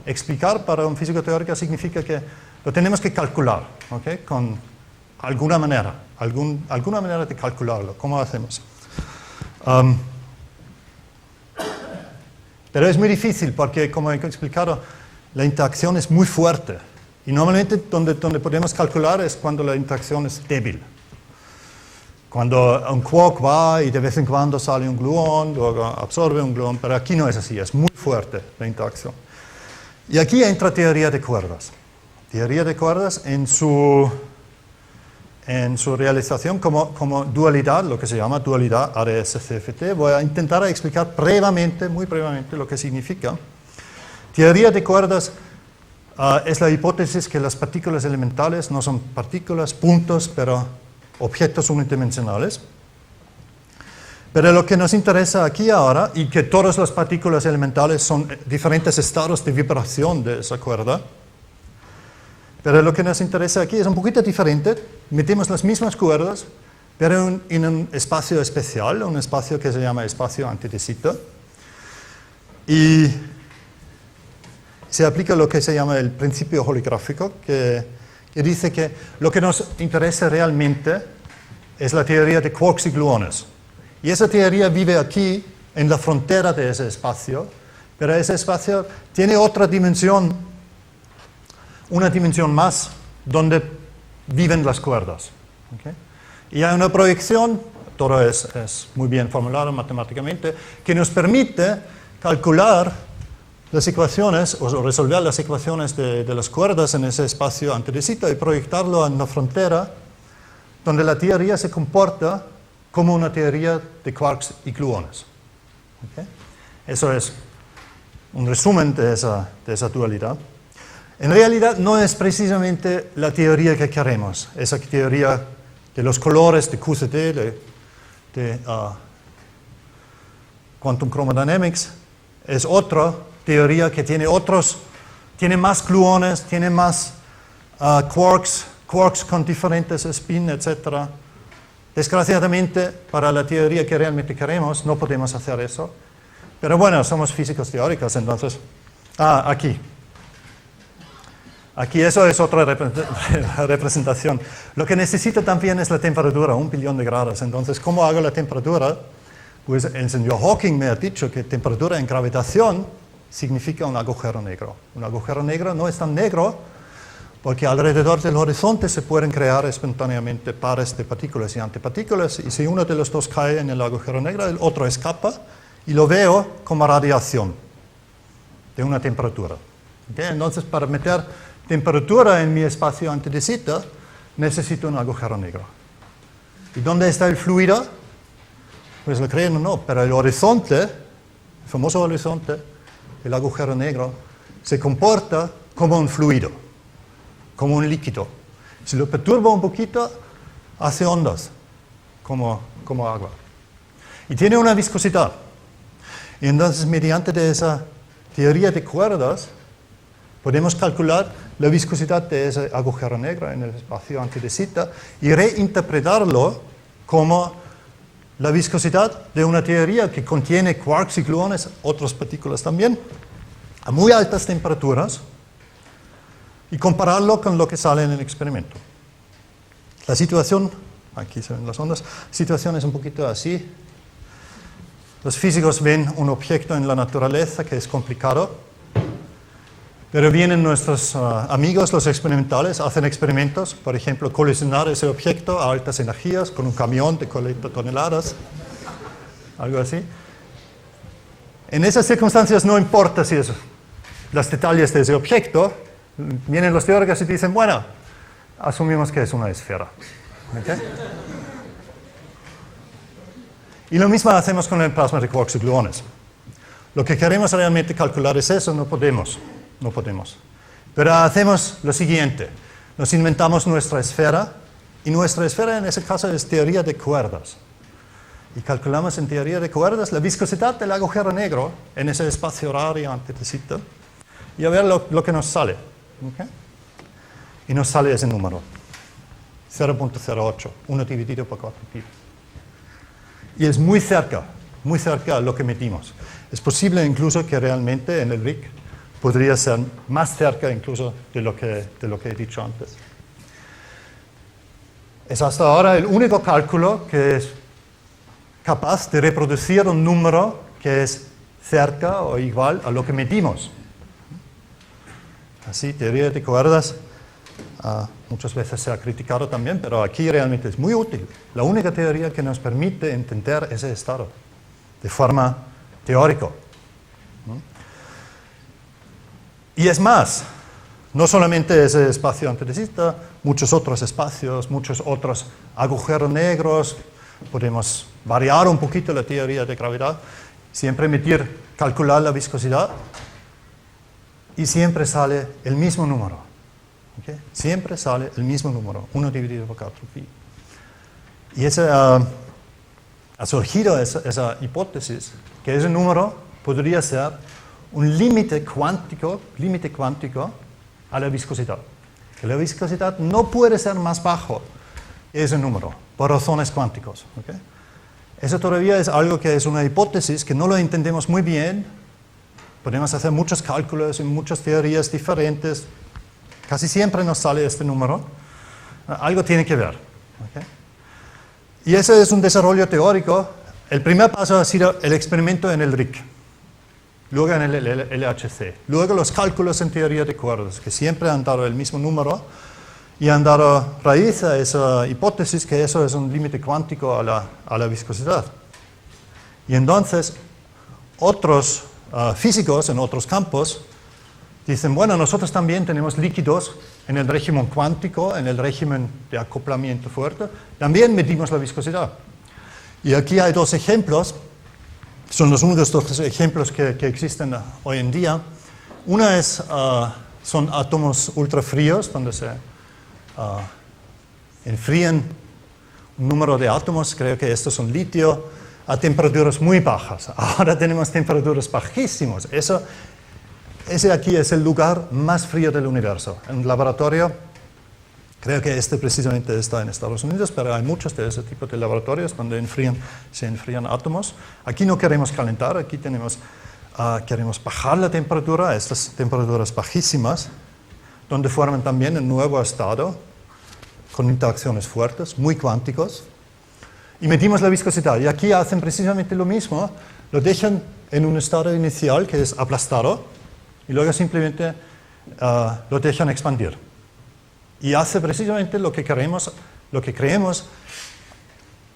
Explicar para un físico teórico significa que lo tenemos que calcular, ¿okay? Con alguna manera, alguna manera de calcularlo. ¿Cómo hacemos? Pero es muy difícil porque, como he explicado, la interacción es muy fuerte. Y normalmente donde podemos calcular es cuando la interacción es débil. Cuando un quark va y de vez en cuando sale un gluón, luego absorbe un gluón, pero aquí no es así, es muy fuerte la interacción. Y aquí entra teoría de cuerdas. Teoría de cuerdas en su realización como dualidad, lo que se llama dualidad ADS-CFT. Voy a intentar explicar muy brevemente lo que significa. Teoría de cuerdas es la hipótesis que las partículas elementales no son partículas, puntos, pero objetos unidimensionales. Pero lo que nos interesa aquí ahora, y que todas las partículas elementales son diferentes estados de vibración de esa cuerda, pero lo que nos interesa aquí es un poquito diferente. Metemos las mismas cuerdas, pero en un espacio especial, un espacio que se llama espacio anti de Sitter. Y se aplica lo que se llama el principio holigráfico, que dice que lo que nos interesa realmente es la teoría de quarks y gluones. Y esa teoría vive aquí, en la frontera de ese espacio, pero ese espacio tiene otra dimensión, una dimensión más, donde viven las cuerdas. ¿Okay? Y hay una proyección, todo es muy bien formulado matemáticamente, que nos permite calcular las ecuaciones, o resolver las ecuaciones de las cuerdas en ese espacio antidesito y proyectarlo en la frontera, donde la teoría se comporta como una teoría de quarks y gluones. ¿Okay? Eso es un resumen de esa dualidad. En realidad no es precisamente la teoría que queremos, esa teoría de los colores de QCD, de Quantum Chromodynamics, es otra teoría que tiene más gluones, tiene más quarks con diferentes spin, etc. Desgraciadamente, para la teoría que realmente queremos, no podemos hacer eso. Pero bueno, somos físicos teóricos, entonces... aquí. Aquí eso es otra representación. Lo que necesito también es la temperatura, 1 billón de grados. Entonces, ¿cómo hago la temperatura? Pues el señor Hawking me ha dicho que temperatura en gravitación significa un agujero negro. Un agujero negro no es tan negro porque alrededor del horizonte se pueden crear espontáneamente pares de partículas y antipartículas, y si uno de los dos cae en el agujero negro, el otro escapa, y lo veo como radiación de una temperatura. ¿Okay? Entonces, para meter temperatura en mi espacio antidesito, necesito un agujero negro. ¿Y dónde está el fluido? Pues lo creen o no, pero el horizonte, el famoso horizonte, el agujero negro, se comporta como un fluido, como un líquido. Si lo perturbo un poquito, hace ondas, como agua. Y tiene una viscosidad. Y entonces, mediante esa teoría de cuerdas, podemos calcular la viscosidad de ese agujero negro en el espacio antidesito y reinterpretarlo como la viscosidad de una teoría que contiene quarks y gluones, otras partículas también, a muy altas temperaturas, y compararlo con lo que sale en el experimento. La situación, aquí se ven las ondas, la situación es un poquito así. Los físicos ven un objeto en la naturaleza que es complicado, pero vienen nuestros amigos, los experimentales, hacen experimentos, por ejemplo, colisionar ese objeto a altas energías con un camión de 40 toneladas, algo así. En esas circunstancias no importa si es los detalles de ese objeto, vienen los teóricos y dicen, bueno, asumimos que es una esfera. ¿Okay? Y lo mismo hacemos con el plasma de quarks y gluones. Lo que queremos realmente calcular es eso, no podemos. Pero hacemos lo siguiente, nos inventamos nuestra esfera, y nuestra esfera en ese caso es teoría de cuerdas. Y calculamos en teoría de cuerdas la viscosidad del agujero negro en ese espacio horario antidesito, y a ver lo que nos sale. ¿Okay? Y nos sale ese número, 0.08, 1 dividido por 4pi. Y es muy cerca a lo que medimos. Es posible incluso que realmente en el RIC podría ser más cerca incluso de lo que he dicho antes. Es hasta ahora el único cálculo que es capaz de reproducir un número que es cerca o igual a lo que medimos. Así, teoría de cuerdas muchas veces se ha criticado también, pero aquí realmente es muy útil. La única teoría que nos permite entender ese estado de forma teórica. Y es más, no solamente ese espacio antidesito, muchos otros espacios, muchos otros agujeros negros, podemos variar un poquito la teoría de gravedad, siempre medir, calcular la viscosidad, y siempre sale el mismo número. ¿Okay? Siempre sale el mismo número, 1 dividido por 4pi. Y ha surgido esa hipótesis, que ese número podría ser un límite cuántico a la viscosidad. Que la viscosidad no puede ser más bajo que ese número, por razones cuánticos. ¿Okay? Eso todavía es algo que es una hipótesis que no lo entendemos muy bien. Podemos hacer muchos cálculos y muchas teorías diferentes. Casi siempre nos sale este número. Algo tiene que ver. ¿Okay? Y ese es un desarrollo teórico el primer paso ha sido el experimento en el RIC, luego en el LHC, luego los cálculos en teoría de cuerdas, que siempre han dado el mismo número y han dado raíz a esa hipótesis que eso es un límite cuántico a la viscosidad. Y entonces, otros físicos en otros campos dicen, bueno, nosotros también tenemos líquidos en el régimen cuántico, en el régimen de acoplamiento fuerte, también medimos la viscosidad. Y aquí hay dos ejemplos, son los únicos dos ejemplos que existen hoy en día. Una es, son átomos ultrafríos, donde se enfrían un número de átomos, creo que estos son litio, a temperaturas muy bajas. Ahora tenemos temperaturas bajísimas. Ese aquí es el lugar más frío del universo. En un laboratorio, creo que este precisamente está en Estados Unidos, pero hay muchos de ese tipo de laboratorios donde se enfrían átomos. Aquí no queremos calentar, aquí queremos bajar la temperatura a estas temperaturas bajísimas, donde forman también un nuevo estado con interacciones fuertes, muy cuánticos, y medimos la viscosidad. Y aquí hacen precisamente lo mismo, lo dejan en un estado inicial que es aplastado, y luego simplemente lo dejan expandir. Y hace precisamente lo que creemos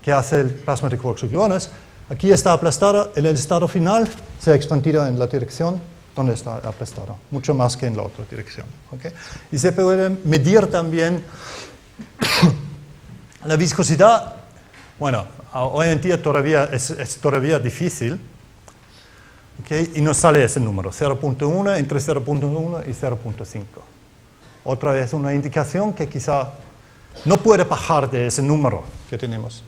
que hace el plasma de quarks y gluones. Aquí está aplastado, en el estado final se ha expandido en la dirección donde está aplastado, mucho más que en la otra dirección. ¿Okay? Y se puede medir también la viscosidad. Bueno, hoy en día es todavía difícil. Okay, y nos sale ese número, 0.1, entre 0.1 y 0.5. Otra vez una indicación que quizá no puede bajar de ese número que tenemos.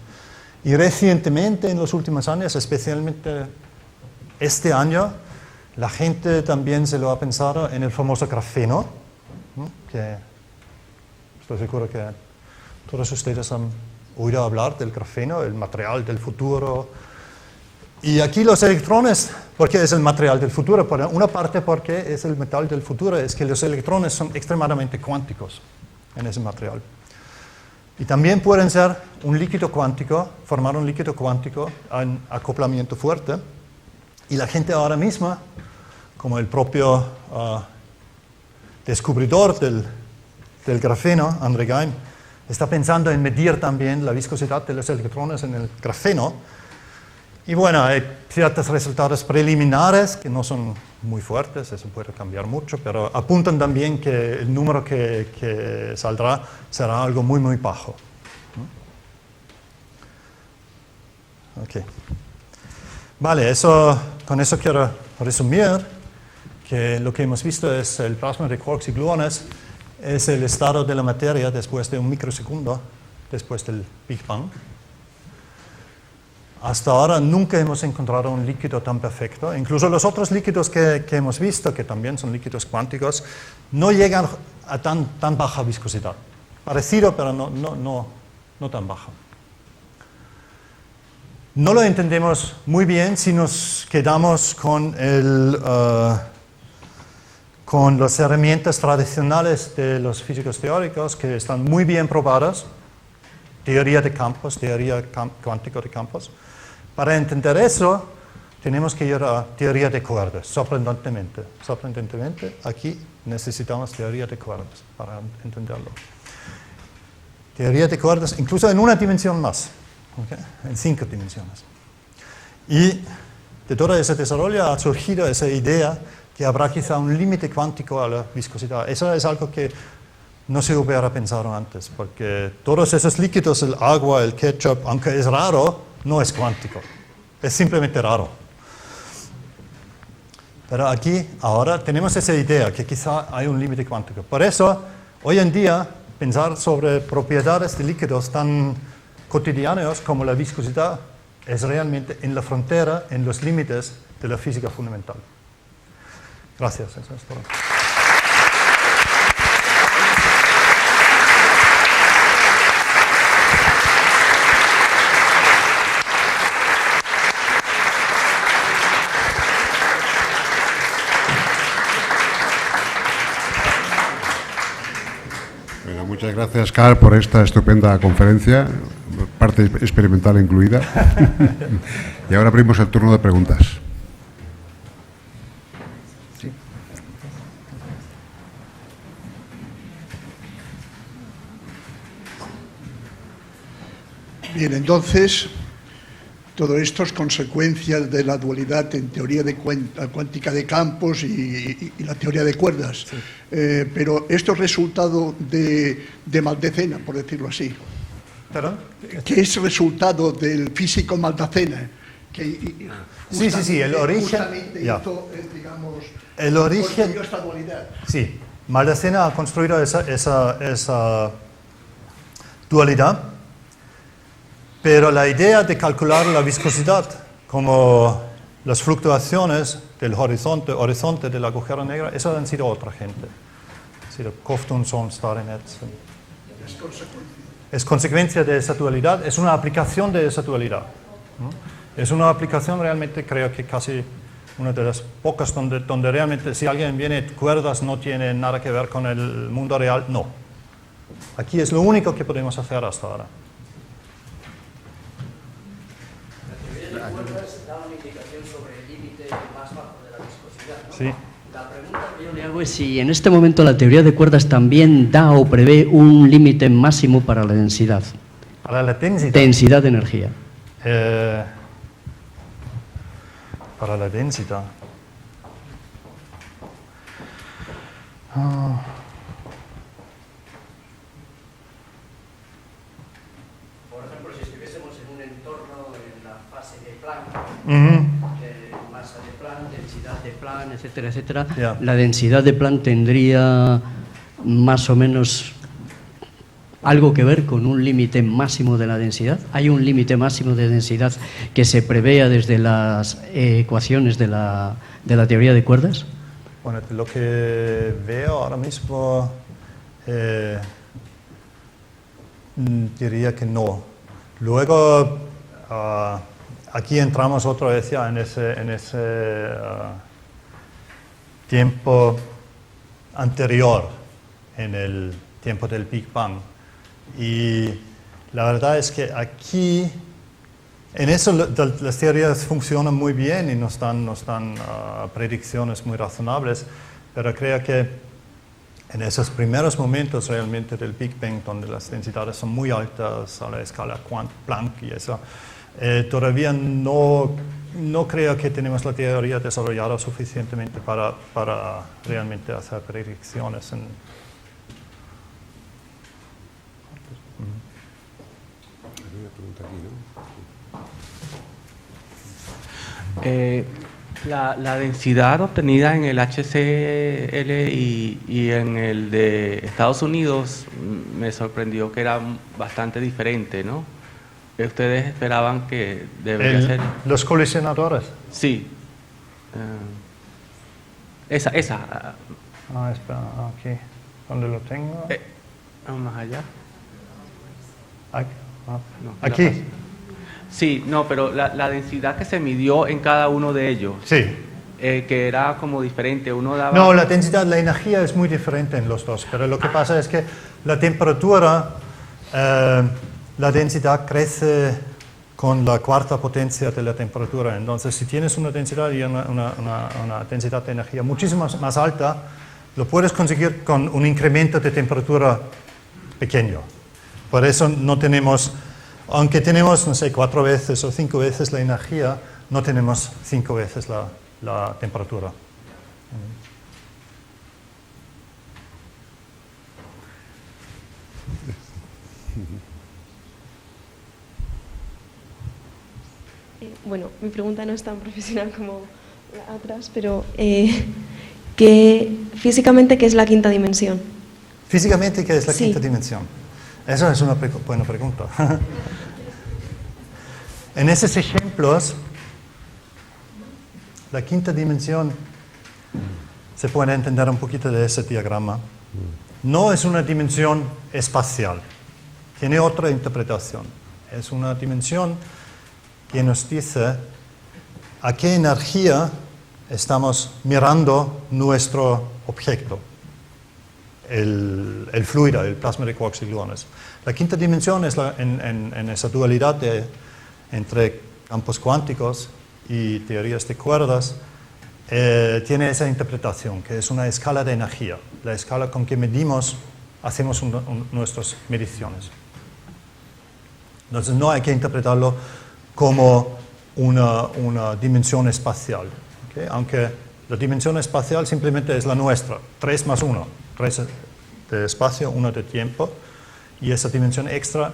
Y recientemente, en los últimos años, especialmente este año, la gente también se lo ha pensado en el famoso grafeno, que estoy seguro que todos ustedes han oído hablar del grafeno, el material del futuro. Y aquí los electrones, porque es el material del futuro, por una parte porque es el metal del futuro, es que los electrones son extremadamente cuánticos en ese material. Y también pueden ser un líquido cuántico, formar un líquido cuántico en acoplamiento fuerte. Y la gente ahora misma, como el propio descubridor del grafeno, André Geim, está pensando en medir también la viscosidad de los electrones en el grafeno. Y bueno, hay ciertos resultados preliminares que no son muy fuertes, eso puede cambiar mucho, pero apuntan también que el número que saldrá será algo muy, muy bajo. Okay. Vale, con eso quiero resumir que lo que hemos visto es el plasma de quarks y gluones, es el estado de la materia después de un microsegundo, después del Big Bang. Hasta ahora nunca hemos encontrado un líquido tan perfecto. Incluso los otros líquidos que hemos visto, que también son líquidos cuánticos, no llegan a tan baja viscosidad. Parecido, pero no tan baja. No lo entendemos muy bien si nos quedamos con las herramientas tradicionales de los físicos teóricos, que están muy bien probadas. Teoría de campos, teoría cuántica de campos. Para entender eso, tenemos que ir a teoría de cuerdas, sorprendentemente. Sorprendentemente, aquí necesitamos teoría de cuerdas para entenderlo. Teoría de cuerdas, incluso en una dimensión más, ¿okay? En 5 dimensiones. Y de todo ese desarrollo ha surgido esa idea que habrá quizá un límite cuántico a la viscosidad. Eso es algo que no se hubiera pensado antes, porque todos esos líquidos, el agua, el ketchup, aunque es raro, no es cuántico, es simplemente raro. Pero aquí, ahora, tenemos esa idea que quizá hay un límite cuántico. Por eso, hoy en día, pensar sobre propiedades de líquidos tan cotidianos como la viscosidad es realmente en la frontera, en los límites de la física fundamental. Gracias, eso es todo. Muchas gracias, Carl, por esta estupenda conferencia. parte experimental incluida. Y ahora abrimos el turno de preguntas. Sí. Bien, entonces, todo esto es consecuencia de la dualidad en teoría de cuántica de campos y la teoría de cuerdas. Sí. Pero esto es resultado de Maldacena, por decirlo así. ¿Perdón? Que es resultado del físico Maldacena. Que sí, el origen. Hizo, digamos, el origen. Construyó esta dualidad. Sí, Maldacena ha construido esa dualidad. Pero la idea de calcular la viscosidad como las fluctuaciones del horizonte del agujero negro, eso han sido otra gente. Ha sido Koftunson, Starinets. Es consecuencia de esa dualidad, es una aplicación de esa dualidad, ¿no? Es una aplicación realmente, creo que casi una de las pocas donde realmente si alguien viene, cuerdas no tiene nada que ver con el mundo real, no. Aquí es lo único que podemos hacer hasta ahora. Da una indicación sobre el límite más bajo de la viscosidad, ¿no? Sí. La pregunta que yo le hago es si en este momento la teoría de cuerdas también da o prevé un límite máximo para la densidad. Para la densidad. Densidad de energía. Para la densidad. Por ejemplo, si estuviésemos en un entorno en la fase de Planck, masa de Planck, densidad de Planck, etcétera, etcétera, Yeah. La densidad de Planck tendría más o menos algo que ver con un límite máximo de la densidad. ¿Hay un límite máximo de densidad que se prevea desde las ecuaciones de la teoría de cuerdas? Bueno, lo que veo ahora mismo diría que no. Luego, aquí entramos otra vez ya en ese tiempo anterior, en el tiempo del Big Bang. Y la verdad es que aquí, en eso las teorías funcionan muy bien y nos dan predicciones muy razonables, pero creo que en esos primeros momentos realmente del Big Bang, donde las densidades son muy altas a la escala Planck y eso, todavía no creo que tenemos la teoría desarrollada suficientemente para realmente hacer predicciones. La densidad obtenida en el HCl y en el de Estados Unidos me sorprendió que era bastante diferente, ¿no? ¿Ustedes esperaban que debería ser? ¿Los colisionadores? Sí. Esa. Espera, aquí. ¿Dónde lo tengo? Más allá. No, Aquí. Sí, no, pero la densidad que se midió en cada uno de ellos. Sí. Que era como diferente. Uno daba... No, la densidad, la energía es muy diferente en los dos, pero lo que pasa es que la temperatura, la densidad crece con la cuarta potencia de la temperatura. Entonces, si tienes una densidad y una densidad de energía muchísimo más alta, lo puedes conseguir con un incremento de temperatura pequeño. Por eso no tenemos, aunque tenemos, no sé, 4 veces o 5 veces la energía, no tenemos 5 veces la temperatura. Bueno, mi pregunta no es tan profesional como la atrás, pero físicamente, ¿qué es la quinta dimensión? Físicamente, ¿qué es la Sí. quinta dimensión? Esa es una buena pregunta. En esos ejemplos, la quinta dimensión se puede entender un poquito de ese diagrama. No es una dimensión espacial, tiene otra interpretación. Es una dimensión que nos dice a qué energía estamos mirando nuestro objeto. el fluido, el plasma de quarks y gluones. La quinta dimensión es en esa dualidad entre campos cuánticos y teorías de cuerdas, tiene esa interpretación, que es una escala de energía, la escala con que hacemos nuestras mediciones. Entonces no hay que interpretarlo como una dimensión espacial, ¿okay? Aunque la dimensión espacial simplemente es la nuestra, 3 más 1, 3 de espacio, 1 de tiempo, y esa dimensión extra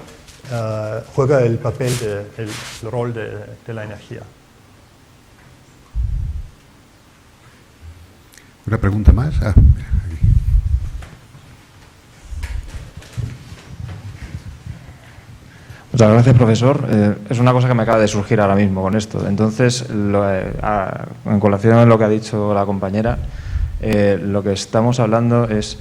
juega el papel, el rol de la energía. ¿Una pregunta más? Aquí. Muchas gracias, profesor. Es una cosa que me acaba de surgir ahora mismo con esto. Entonces, en colación a lo que ha dicho la compañera, lo que estamos hablando es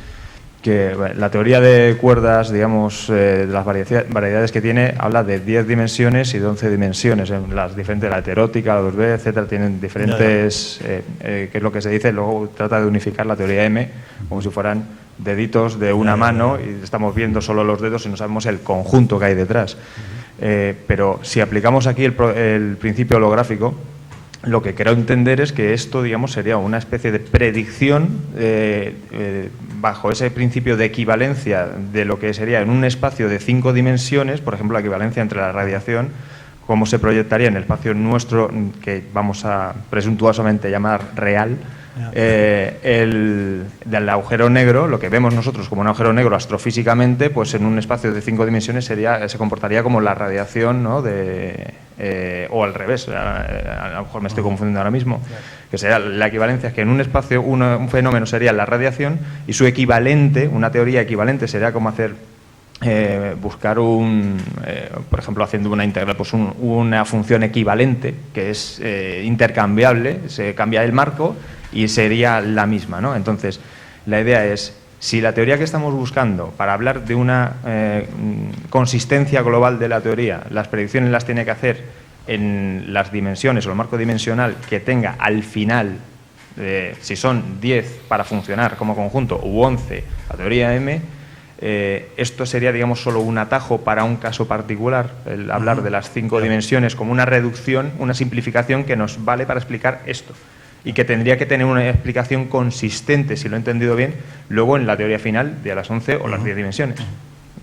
que la teoría de cuerdas, digamos, de las variedades que tiene, habla de 10 dimensiones y de 11 dimensiones. Las diferentes, la heterótica, la 2B, etcétera, tienen diferentes, que es lo que se dice, luego trata de unificar la teoría M, como si fueran deditos de una mano y estamos viendo solo los dedos y no sabemos el conjunto que hay detrás. Pero si aplicamos aquí el principio holográfico, lo que quiero entender es que esto, digamos, sería una especie de predicción bajo ese principio de equivalencia de lo que sería en un espacio de 5 dimensiones, por ejemplo, la equivalencia entre la radiación, cómo se proyectaría en el espacio nuestro, que vamos a presuntuosamente llamar real, del agujero negro, lo que vemos nosotros como un agujero negro astrofísicamente, pues en un espacio de 5 dimensiones se comportaría como la radiación, ¿no? O al revés, a lo mejor me estoy confundiendo ahora mismo, que sería la equivalencia, que en un espacio un fenómeno sería la radiación y su equivalente, una teoría equivalente, sería como hacer buscar por ejemplo, haciendo una integral, pues una función equivalente que es intercambiable, se cambia el marco y sería la misma, ¿no? Entonces, la idea es, si la teoría que estamos buscando para hablar de una consistencia global de la teoría, las predicciones las tiene que hacer en las dimensiones o el marco dimensional que tenga al final, si son 10 para funcionar como conjunto u 11, la teoría M, esto sería, digamos, solo un atajo para un caso particular, el hablar de las 5 dimensiones como una reducción, una simplificación que nos vale para explicar esto y que tendría que tener una explicación consistente, si lo he entendido bien, luego en la teoría final de las 11 o las 10 dimensiones.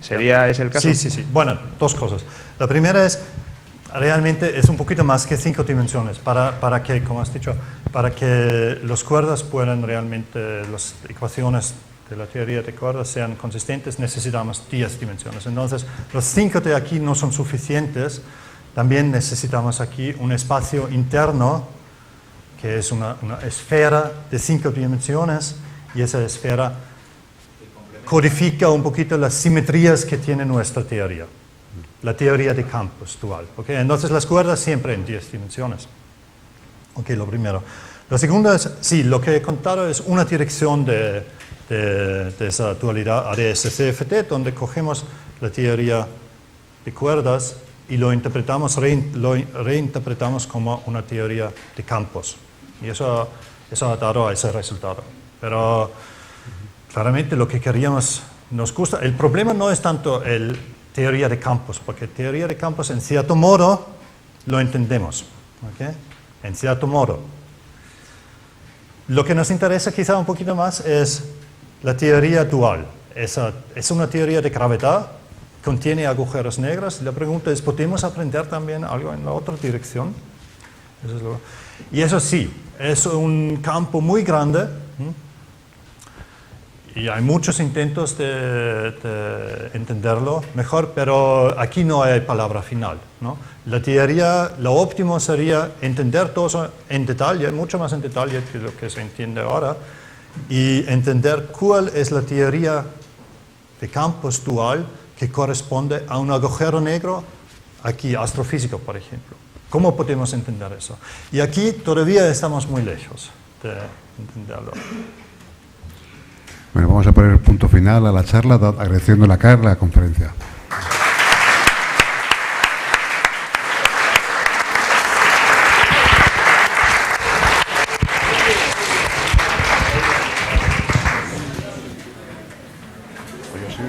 ¿Sería ese el caso? Sí. Bueno, 2 cosas. La primera es, realmente es un poquito más que 5 dimensiones, para que, como has dicho, para que los cuerdas puedan realmente, las ecuaciones de la teoría de cuerdas sean consistentes, necesitamos 10 dimensiones. Entonces, los 5 de aquí no son suficientes, también necesitamos aquí un espacio interno, que es una esfera de 5 dimensiones, y esa esfera codifica un poquito las simetrías que tiene nuestra teoría, la teoría de campos dual. ¿Okay? Entonces, las cuerdas siempre en 10 dimensiones. Ok, lo primero. Lo segundo es, sí, lo que he contado es una dirección de esa dualidad ADS-CFT, donde cogemos la teoría de cuerdas y lo reinterpretamos como una teoría de campos. Y eso ha dado a ese resultado. Pero claramente lo que queríamos, nos gusta, el problema no es tanto el teoría de campos, porque teoría de campos en cierto modo lo entendemos, ¿okay? En cierto modo. Lo que nos interesa quizá un poquito más es la teoría dual. Es una teoría de gravedad, contiene agujeros negros. La pregunta es, ¿podemos aprender también algo en la otra dirección? Y eso sí, es un campo muy grande, y hay muchos intentos de entenderlo mejor, pero aquí no hay palabra final, ¿no? La teoría, lo óptimo sería entender todo eso en detalle, mucho más en detalle que lo que se entiende ahora, y entender cuál es la teoría de campos dual que corresponde a un agujero negro, aquí astrofísico, por ejemplo. ¿Cómo podemos entender eso? Y aquí todavía estamos muy lejos de entenderlo. Bueno, vamos a poner punto final a la charla, agradeciendo a Carl la conferencia. Sí,